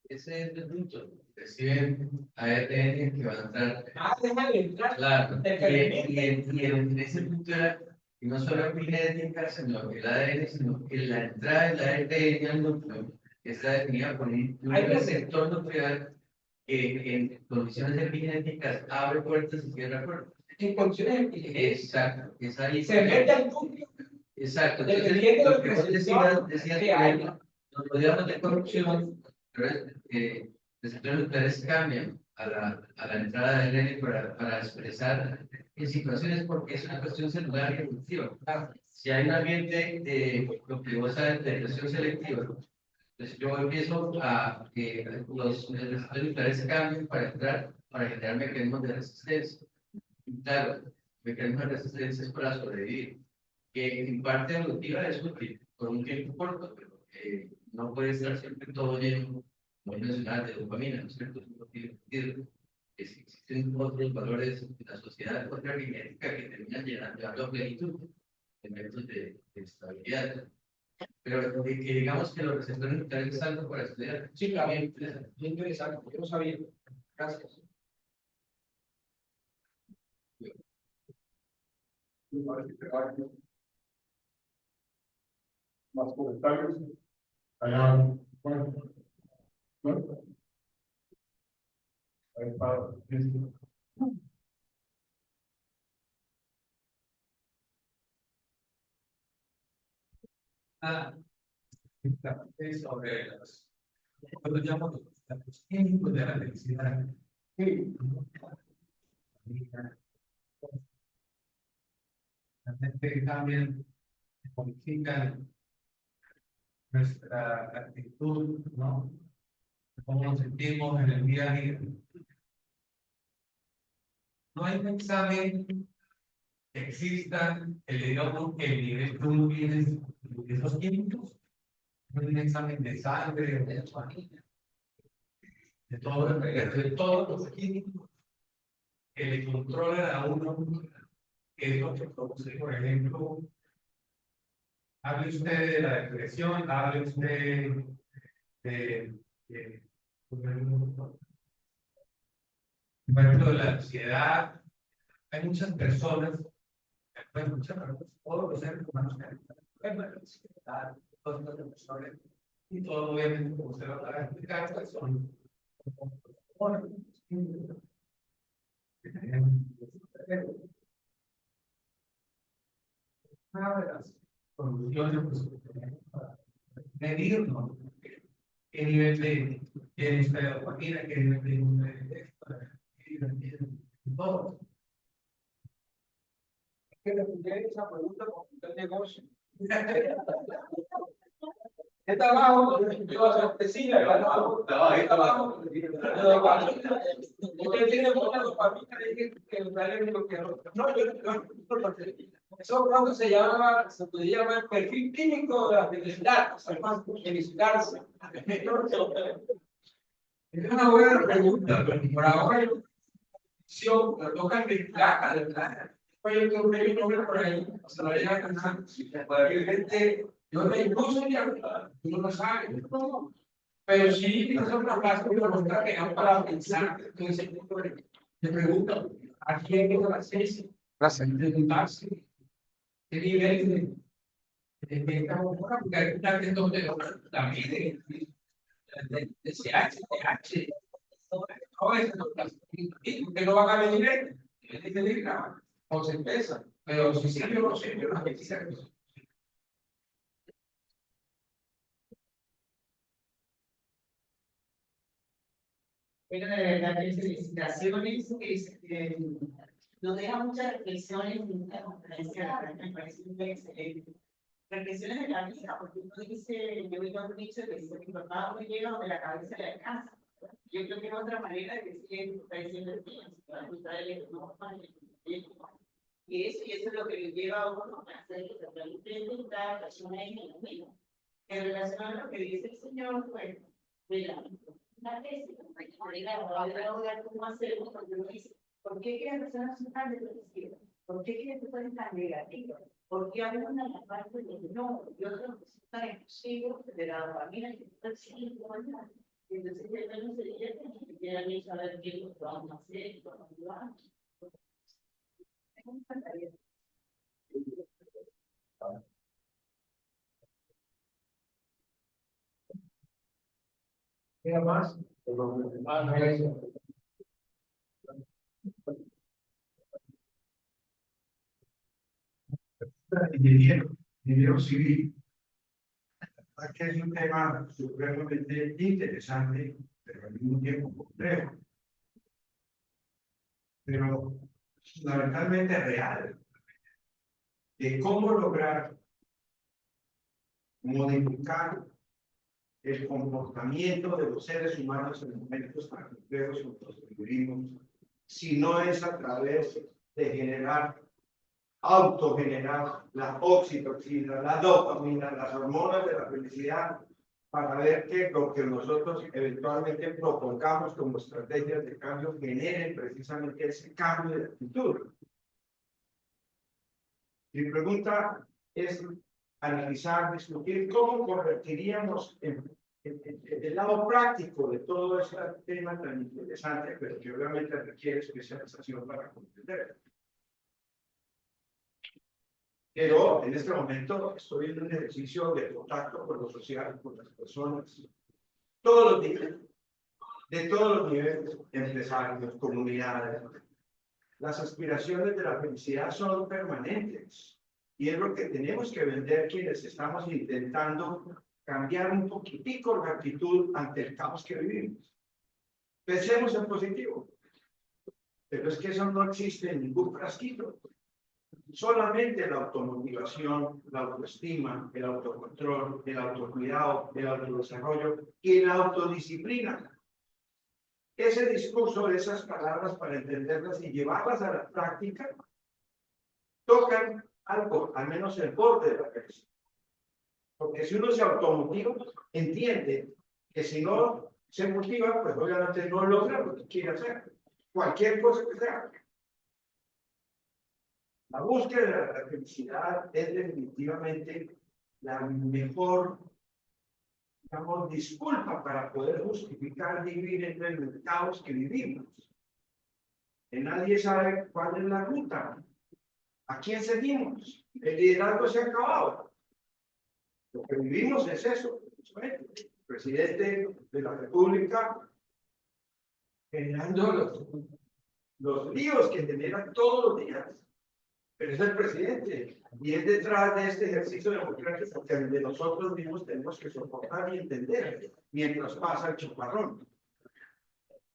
Ese es el punto. Reciben ARN que van a entrar. Déjale entrar. Claro. El En ese punto era que no solo epigenética, sino que el ADN, sino que la entrada del ARN al núcleo está definida por un receptor nuclear que en condiciones epigenéticas abre puertas y cierra puertas. En condiciones epigénicas. Exacto. Es ahí. Se mete al núcleo. Exacto. Dependiendo Entonces, lo que vos del decías que hay. los modelos de corrupción, receptores nucleares cambian a la entrada del ADN para expresar en situaciones porque es una cuestión celular y evolutiva. Si hay un ambiente de lo que vos sabes de presión selectiva, entonces yo empiezo a que los receptores nucleares cambien para entrar, para generar mecanismos de resistencia. Y claro, mecanismos de resistencia es para sobrevivir, que en parte evolutiva es útil por un tiempo corto, pero no puede estar siempre todo lleno, como mencionar, de dopamina, ¿no es cierto? No tiene sentido. Existen otros valores de la sociedad, otra genética que terminan llevando a plenitud, elementos de estabilidad. Pero que digamos que los receptores nucleares es algo para estudiar. Sí, claro, bien interesante. Yo no sabía. Gracias. Más comentarios. Allá, bueno. Ahí está, listo. Es sobre cuando llamamos los químicos de la felicidad. La gente cambian, modifican nuestra actitud, ¿no? Cómo nos sentimos en el día a día. No hay un examen que exista que le digamos el nivel que uno tiene de esos químicos. No hay un examen de sangre, de todos los químicos que le controlan a uno, que es lo que produce, por ejemplo, hable usted de la depresión, hable usted por ejemplo, de la ansiedad. Hay muchas personas, todos los seres humanos que hay la ansiedad, todas las emociones, y todo obviamente, como usted lo va a explicar, pues son una de las soluciones pues, para medir, ¿no? ¿Qué nivel de tiene usted de dopamina, qué nivel de todo? Que responder esa pregunta con el negocio. Está abajo, yo a sorpresilla, está abajo. Usted tiene mucha dopamina, que lo que no, yo eso se llama, se puede llamar perfil químico de la felicidad, felicitarse. Es una buena pregunta, pero por ahora me toca mezclar, ¿verdad? Pues yo tengo un nombre por ahí, o sea, la voy a cansar. Hay gente, yo me incluso ya, tú no lo sabes, pero sí, es una frase que nos trae para pensar, entonces, me pregunto, ¿a quién es la ciencia? Preguntarse, ¿qué nivel de esta obra? Porque hay una que donde también de CH, TH, no es que no van a venir, o se pesa, pero si sí, yo no sé, yo no sé. Bueno, de verdad que felicitaciones, nos deja muchas reflexiones en esta conferencia, me parece muy excelente. Reflexiones de la vida, porque uno dice, yo he un dicho que dice, mi papá me llega donde la cabeza le alcanza. Yo creo que es otra manera de decir, está diciendo el tiempo, y eso es lo que le lleva a uno a hacer que se realmente cada persona en el mismo. En relación a lo que dice el Señor, pues, mira, una tesis, ¿cómo hacerlo? Porque uno dice, ¿por qué las personas son tan depresivas? ¿Por qué las personas tan negativas? ¿Por qué algunas en la parte de no y otros están exclusivos de la dopamina que están siguiendo? Entonces, el menos sería que quieran saber qué es lo que vamos a hacer, cómo lo vamos. Me encantaría. ¿Queda más? Ingeniero civil, que es un tema supremamente interesante, pero al mismo tiempo complejo, pero fundamentalmente real, de cómo lograr modificar el comportamiento de los seres humanos en momentos tan complejos como los que vivimos, si no es a través de autogenerar la oxitocina, la dopamina, las hormonas de la felicidad, para ver que lo que nosotros eventualmente propongamos como estrategias de cambio generen precisamente ese cambio de actitud. Mi pregunta es analizar, discutir cómo convertiríamos el lado práctico de todo este tema tan interesante, pero que obviamente requiere especialización para comprender. Pero en este momento estoy en un ejercicio de contacto con lo social, con las personas, todos los días, de todos los niveles, empresarios, comunidades. Las aspiraciones de la felicidad son permanentes y es lo que tenemos que vender quienes estamos intentando cambiar un poquitico la actitud ante el caos que vivimos. Pensemos en positivo, pero es que eso no existe en ningún frasquito. Solamente la automotivación, la autoestima, el autocontrol, el autocuidado, el autodesarrollo y la autodisciplina. Ese discurso, esas palabras para entenderlas y llevarlas a la práctica, tocan algo, al menos el borde de la cabeza. Porque si uno se automotiva, entiende que si no se motiva, pues obviamente no logra lo que quiere hacer. Cualquier cosa que sea. La búsqueda de la felicidad es definitivamente la mejor, digamos, disculpa para poder justificar vivir en el caos que vivimos. Que nadie sabe cuál es la ruta. ¿A quién seguimos? El liderazgo se ha acabado. Lo que vivimos es eso. El presidente de la República generando los líos que generan todos los días. Pero es el presidente y es detrás de este ejercicio democrático que de nosotros mismos tenemos que soportar y entender mientras pasa el chaparrón.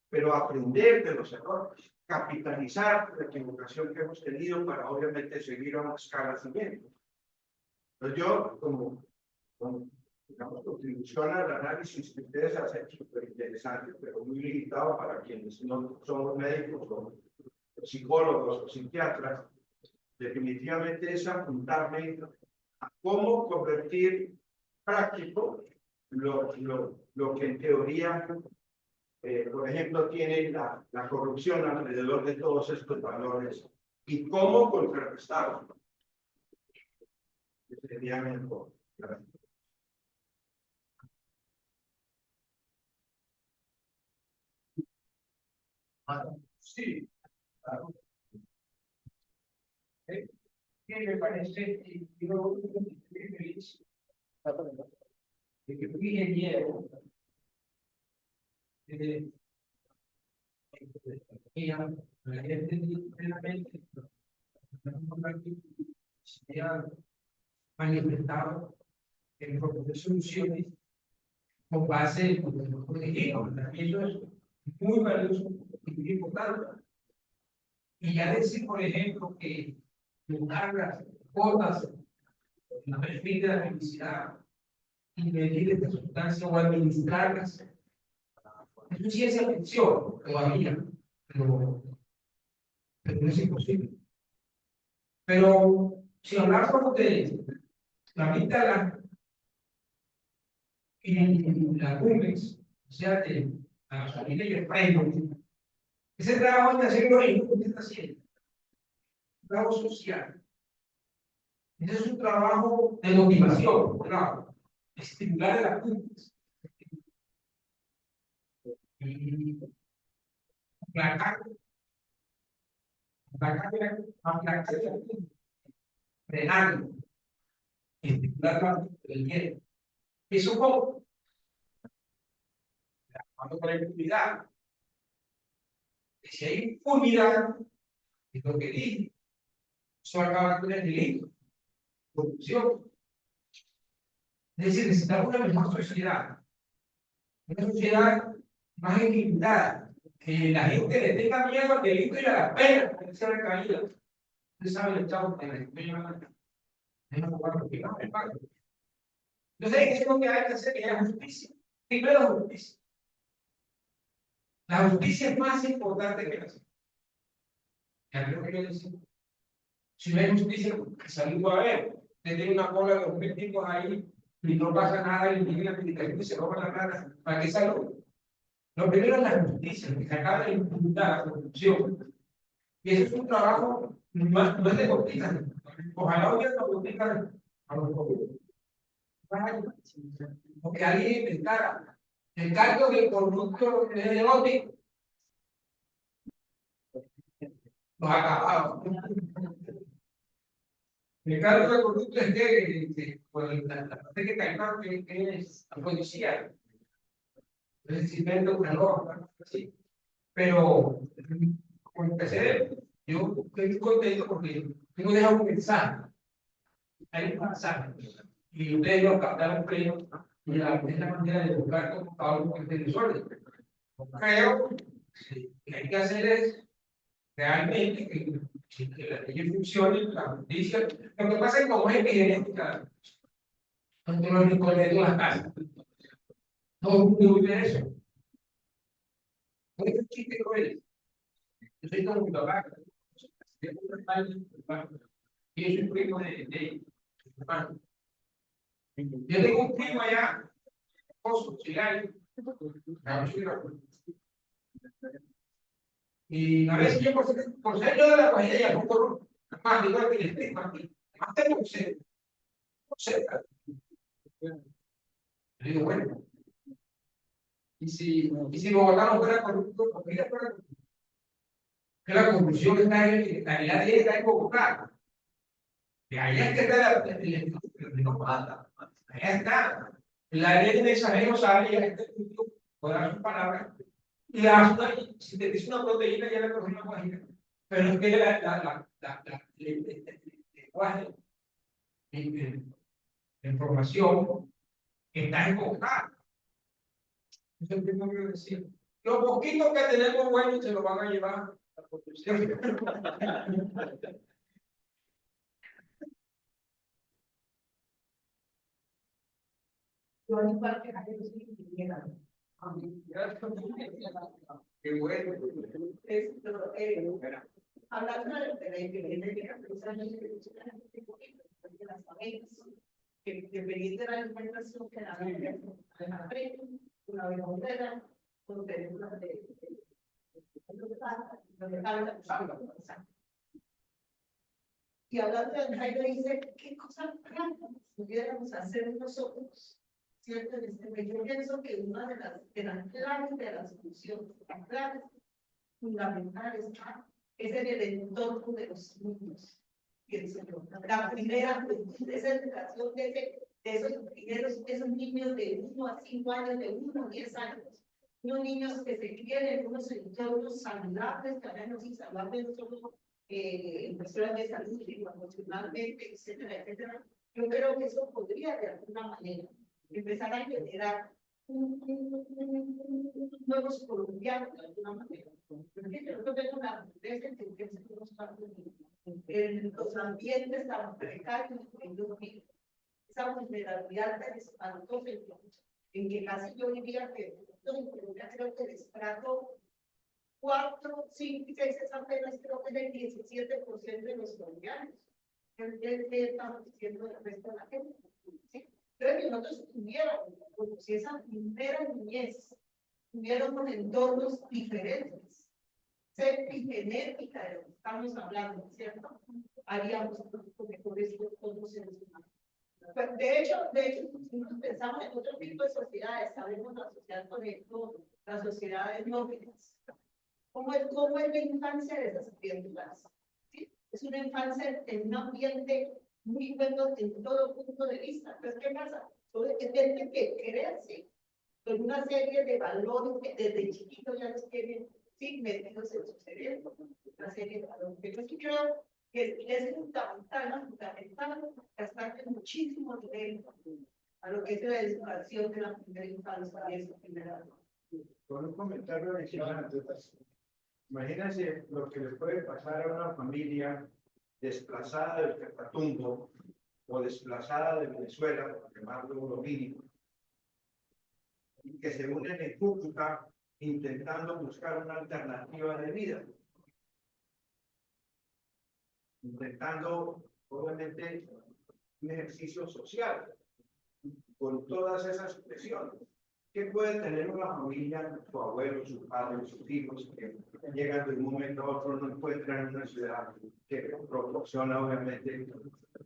Pero aprender de los errores, capitalizar la equivocación que hemos tenido para obviamente seguir a una escala siguiente. Entonces yo, como digamos, contribución al análisis que ustedes hacen, súper interesante, pero muy limitado para quienes no somos médicos o psicólogos o psiquiatras, definitivamente es apuntarme a cómo convertir práctico lo que en teoría por ejemplo, tiene la corrupción alrededor de todos estos valores y cómo contrarrestarlos. Sería mejor. Sí, claro. Que me parece que yo estoy feliz de que fui ingeniero la gente plenamente se ha manifestado en proponer soluciones con base en lo que nosotros dijimos. Y eso es muy valioso y muy importante. Y ya decir, por ejemplo, que buscar las cuotas en la perfil de la felicidad y medir esta sustancia o administrarlas, eso sí es ficción todavía, pero no es imposible. Pero si hablamos de la mitad y la cumbres, o sea, de la gasolina y el freno, ese trabajo de hacerlo en que está haciendo, un trabajo social. Ese es un trabajo de motivación, claro, estimular a las cumbres. Y aplacar, aplacar la cumbre, frenarlo, estimular el hielo. Eso como, cuando con la impunidad, si hay impunidad, es lo que dije, eso acaba con el delito, corrupción. Es decir, necesitamos una mejor sociedad, una sociedad más equilibrada, que la gente le tenga miedo al delito y a la pena, que sea recaída. Usted sabe el chavo que le entonces, ¿qué es lo que hay que hacer? Que haya justicia. Primero, justicia. La justicia es más importante que la salud. Ya creo que yo decía. Si no hay justicia, ¿qué salud va a haber? Usted tiene una cola de 2000 tipos ahí y no pasa nada y tiene la medicación y se roba la rata. ¿Para qué salud? Lo primero es la justicia, que se acabe la impunidad, la corrupción. Y eso es un trabajo no es de cortistas. Ojalá hubiera cortistas a los jóvenes. Porque alguien inventara el cálculo del corrupto erótico. Los acabados. El cálculo del corrupto es que la parte que calma que es la policía. Entonces, si invento una norma, así. Pero, como empecé, yo estoy muy contento porque tengo dejado un mensaje. Hay un mensaje. Y ustedes lo captaron pleno. Y es la manera de buscar como cada uno que esté desorden. Creo que hay que hacer es realmente que la ley funcione, la justicia. Lo que pasa es que como es genética, no los rincones de las casas. No es muy de eso. No es un chiste cruel. Yo soy como mi papá. Y yo soy primo de hermano. Yo tengo un primo allá, esposo, chileno. Y a veces yo por ser yo de la familia ya no corro más igual que el primo aquí. Más tengo que ser. No sé. Yo digo, bueno. Y si Bogotá no fuera corrupto, ¿por qué fuera corrupto? Que la corrupción está en la realidad está en Bogotá. Que allá es que está el no mata. Allá está. La ley de mensajero sabe y la gente puede dar sus palabras. Y si te dice una proteína, ya le coge una página. Pero es que el lenguaje, la información está en Bogotá. Eso es lo que quiero decir. Lo poquito que tenemos bueno se lo van a llevar a la producción. Yo en parte a ellos sí que llegan. Qué bueno. Hablando de la independencia, precisamente de las familias, que permite la alimentación que la una vez Y hablando de Jairo dice, ¿qué cosas pudiéramos hacer nosotros? ¿Cierto? Yo pienso que una de las claves de las funciones, las claves fundamentales es en el entorno de los niños. La primera es educación de esos niños de 1 a 5 años, de 1 a 10 años. Unos niños que se crían en unos entornos saludables, que ahora no son saludables, no solo en cuestiones de salud, sino emocionalmente, etcétera, etcétera. Yo creo que eso podría de alguna manera empezar a generar nuevos colombianos de alguna manera. Porque yo no tengo una tendencia en los ambientes tan precarios en los que esa vulnerabilidad tan espantosa en que casi yo diría que en Colombia creo que el estrato 4, 5 y 6 es apenas creo que es el 17% de los colombianos. ¿Qué estamos diciendo del resto de la gente? ¿Sí? Creo que nosotros tuviéramos, como si esa primera niñez tuviéramos entornos diferentes, epigenética de lo que estamos hablando, ¿cierto? Haríamos mejores todos los seres humanos. De hecho, si nos pensamos en otro tipo de sociedades, sabemos la sociedad, por ejemplo, las sociedades nórdicas. ¿Cómo es la infancia de esas criaturas? ¿Sí? Es una infancia en un ambiente muy bueno en todo punto de vista. Entonces, ¿qué pasa? Es gente que crece con una serie de valores que desde chiquito ya los tienen, sí, metidos en su cerebro. Una serie de valores. Pero yo creo que es fundamental gastar muchísimo dinero a lo que es la educación de la primera infancia y esa primera. Con un comentario adicional, imagínense lo que le puede pasar a una familia desplazada del Catatumbo o desplazada de Venezuela, por llamarlo lo mínimo, y que se unen en Cúcuta intentando buscar una alternativa de vida. Intentando, obviamente, un ejercicio social, con todas esas presiones. ¿Qué puede tener una familia, su abuelo, su padre, sus hijos, que llegan de un momento a otro, no encuentran una ciudad que proporciona, obviamente,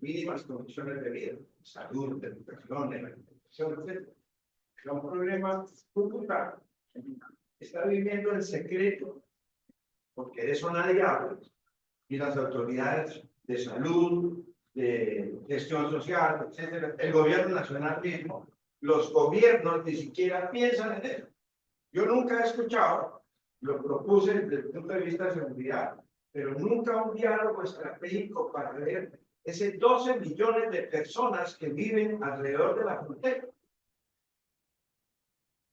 mínimas condiciones de vida, salud, educación, alimentación, etc.? Es un problema cultural. Está viviendo el secreto, porque de eso nadie habla. Y las autoridades de salud, de gestión social, etcétera, el gobierno nacional mismo, los gobiernos ni siquiera piensan en eso. Yo nunca he escuchado, lo propuse desde el punto de vista de seguridad, pero nunca un diálogo estratégico para ver ese 12 millones de personas que viven alrededor de la frontera.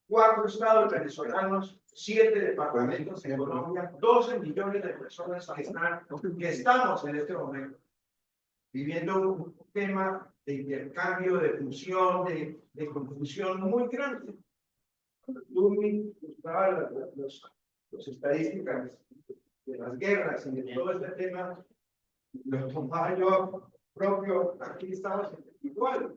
4 estados venezolanos, 7 departamentos en Colombia, 12 millones de personas que estamos en este momento viviendo un tema de intercambio, de fusión, de confusión muy grande. Cuando tú buscabas las estadísticas de las guerras y de todo este tema, lo tomaba yo propio, aquí estamos igual.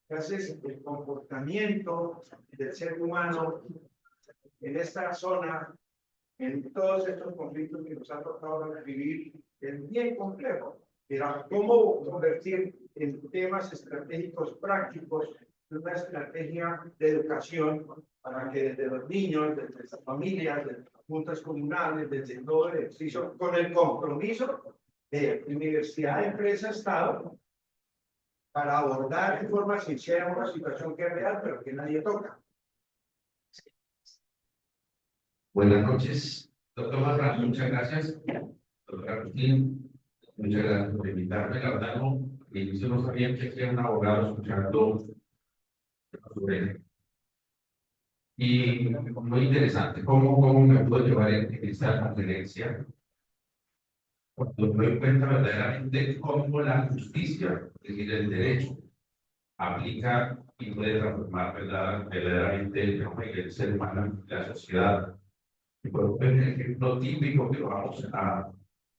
Entonces, el comportamiento del ser humano en esta zona, en todos estos conflictos que nos ha tocado vivir, es bien complejo. Pero cómo convertir en temas estratégicos prácticos una estrategia de educación para que desde los niños, desde las familias, desde las juntas comunales, desde todo el ejercicio, con el compromiso de universidad, empresa, Estado, para abordar de forma sincera una situación que es real, pero que nadie toca. Buenas noches, doctor Marra, muchas gracias. Doctor Agustín, muchas gracias por invitarme. La verdad, no sabía que era un abogado escuchando sobre. Y muy interesante, ¿cómo me puedo llevar en esta conferencia? Cuando me doy cuenta verdaderamente cómo la justicia, es decir, el derecho, aplica y puede transformar verdaderamente el ser humano, la sociedad. Y por un ejemplo típico que vamos a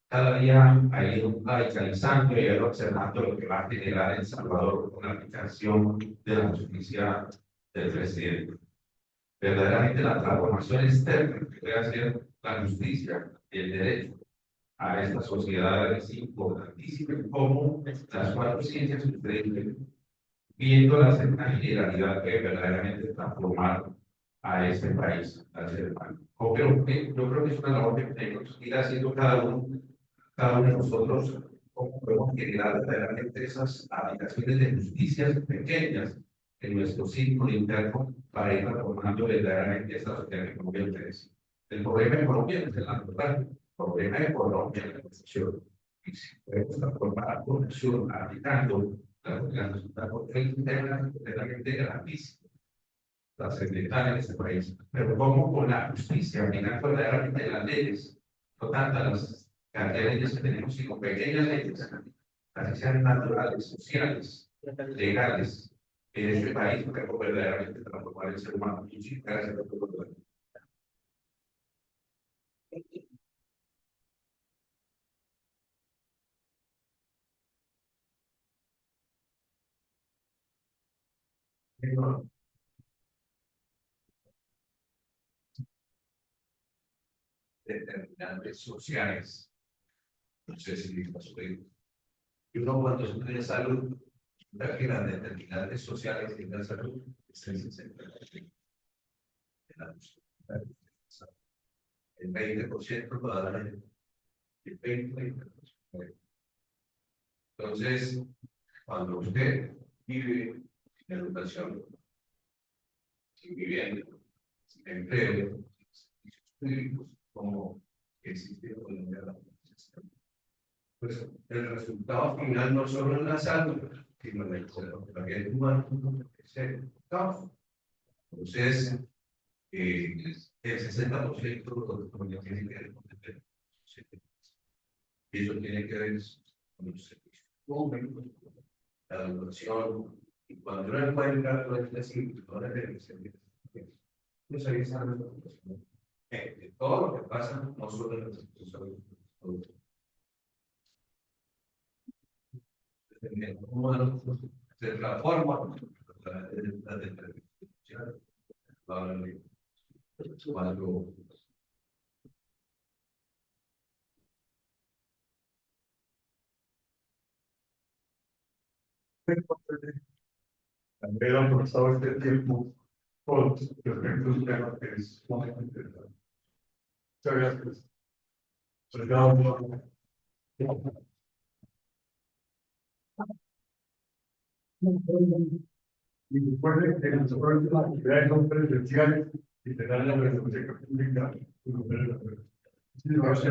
cada día a ir radicalizando y a ir observando lo que va a generar en Salvador con la aplicación de la justicia del presidente. verdaderamente la transformación externa que puede hacer la justicia y el derecho a esta sociedad es importantísima, como las cuatro ciencias que ustedes ven, viendo la generalidad que verdaderamente transformar a este país, al ser humano. Pero yo creo que es una labor que tenemos que ir haciendo cada uno de nosotros, cómo podemos generar verdaderamente esas aplicaciones de justicias pequeñas en nuestro círculo interno para ir transformando verdaderamente esta sociedad que Colombia merece. El problema en Colombia es el natural, el problema en Colombia es la corrupción. Y si podemos transformar la corrupción aplicando la corrupción interna es completamente gravísima, trascendental en este país. Pero como con la justicia, aplicando verdaderamente las leyes, no tantas las cantidad de leyes que tenemos, sino pequeñas leyes, así sean naturales, sociales, legales, en este país, porque verdaderamente transformar el ser humano. Muchísimas gracias a todos. Determinantes sociales. No sé si lo supe. Y uno cuando estudia salud, la que las determinantes sociales de la salud están el 20% probablemente. El 20%. Entonces, cuando usted vive en educación, sin vivienda, sin empleo, sin públicos, como existe en la pues el resultado final no solo en la salud, sino en la vida humana, es el caos. Entonces, el 60% de tiene que ver con el tema. Y eso tiene que ver con los servicios públicos, la educación, y cuando uno encuentra todo este ciclo de servicios, pues ahí está la educación. De todo lo que pasa, no solo en las instituciones, de la forma, cuando también han pasado este tiempo con respecto a un tema que es muy interesante. Muchas gracias. Y recuerden que las actividades son presenciales y tendrán la biblioteca pública. Muchas gracias.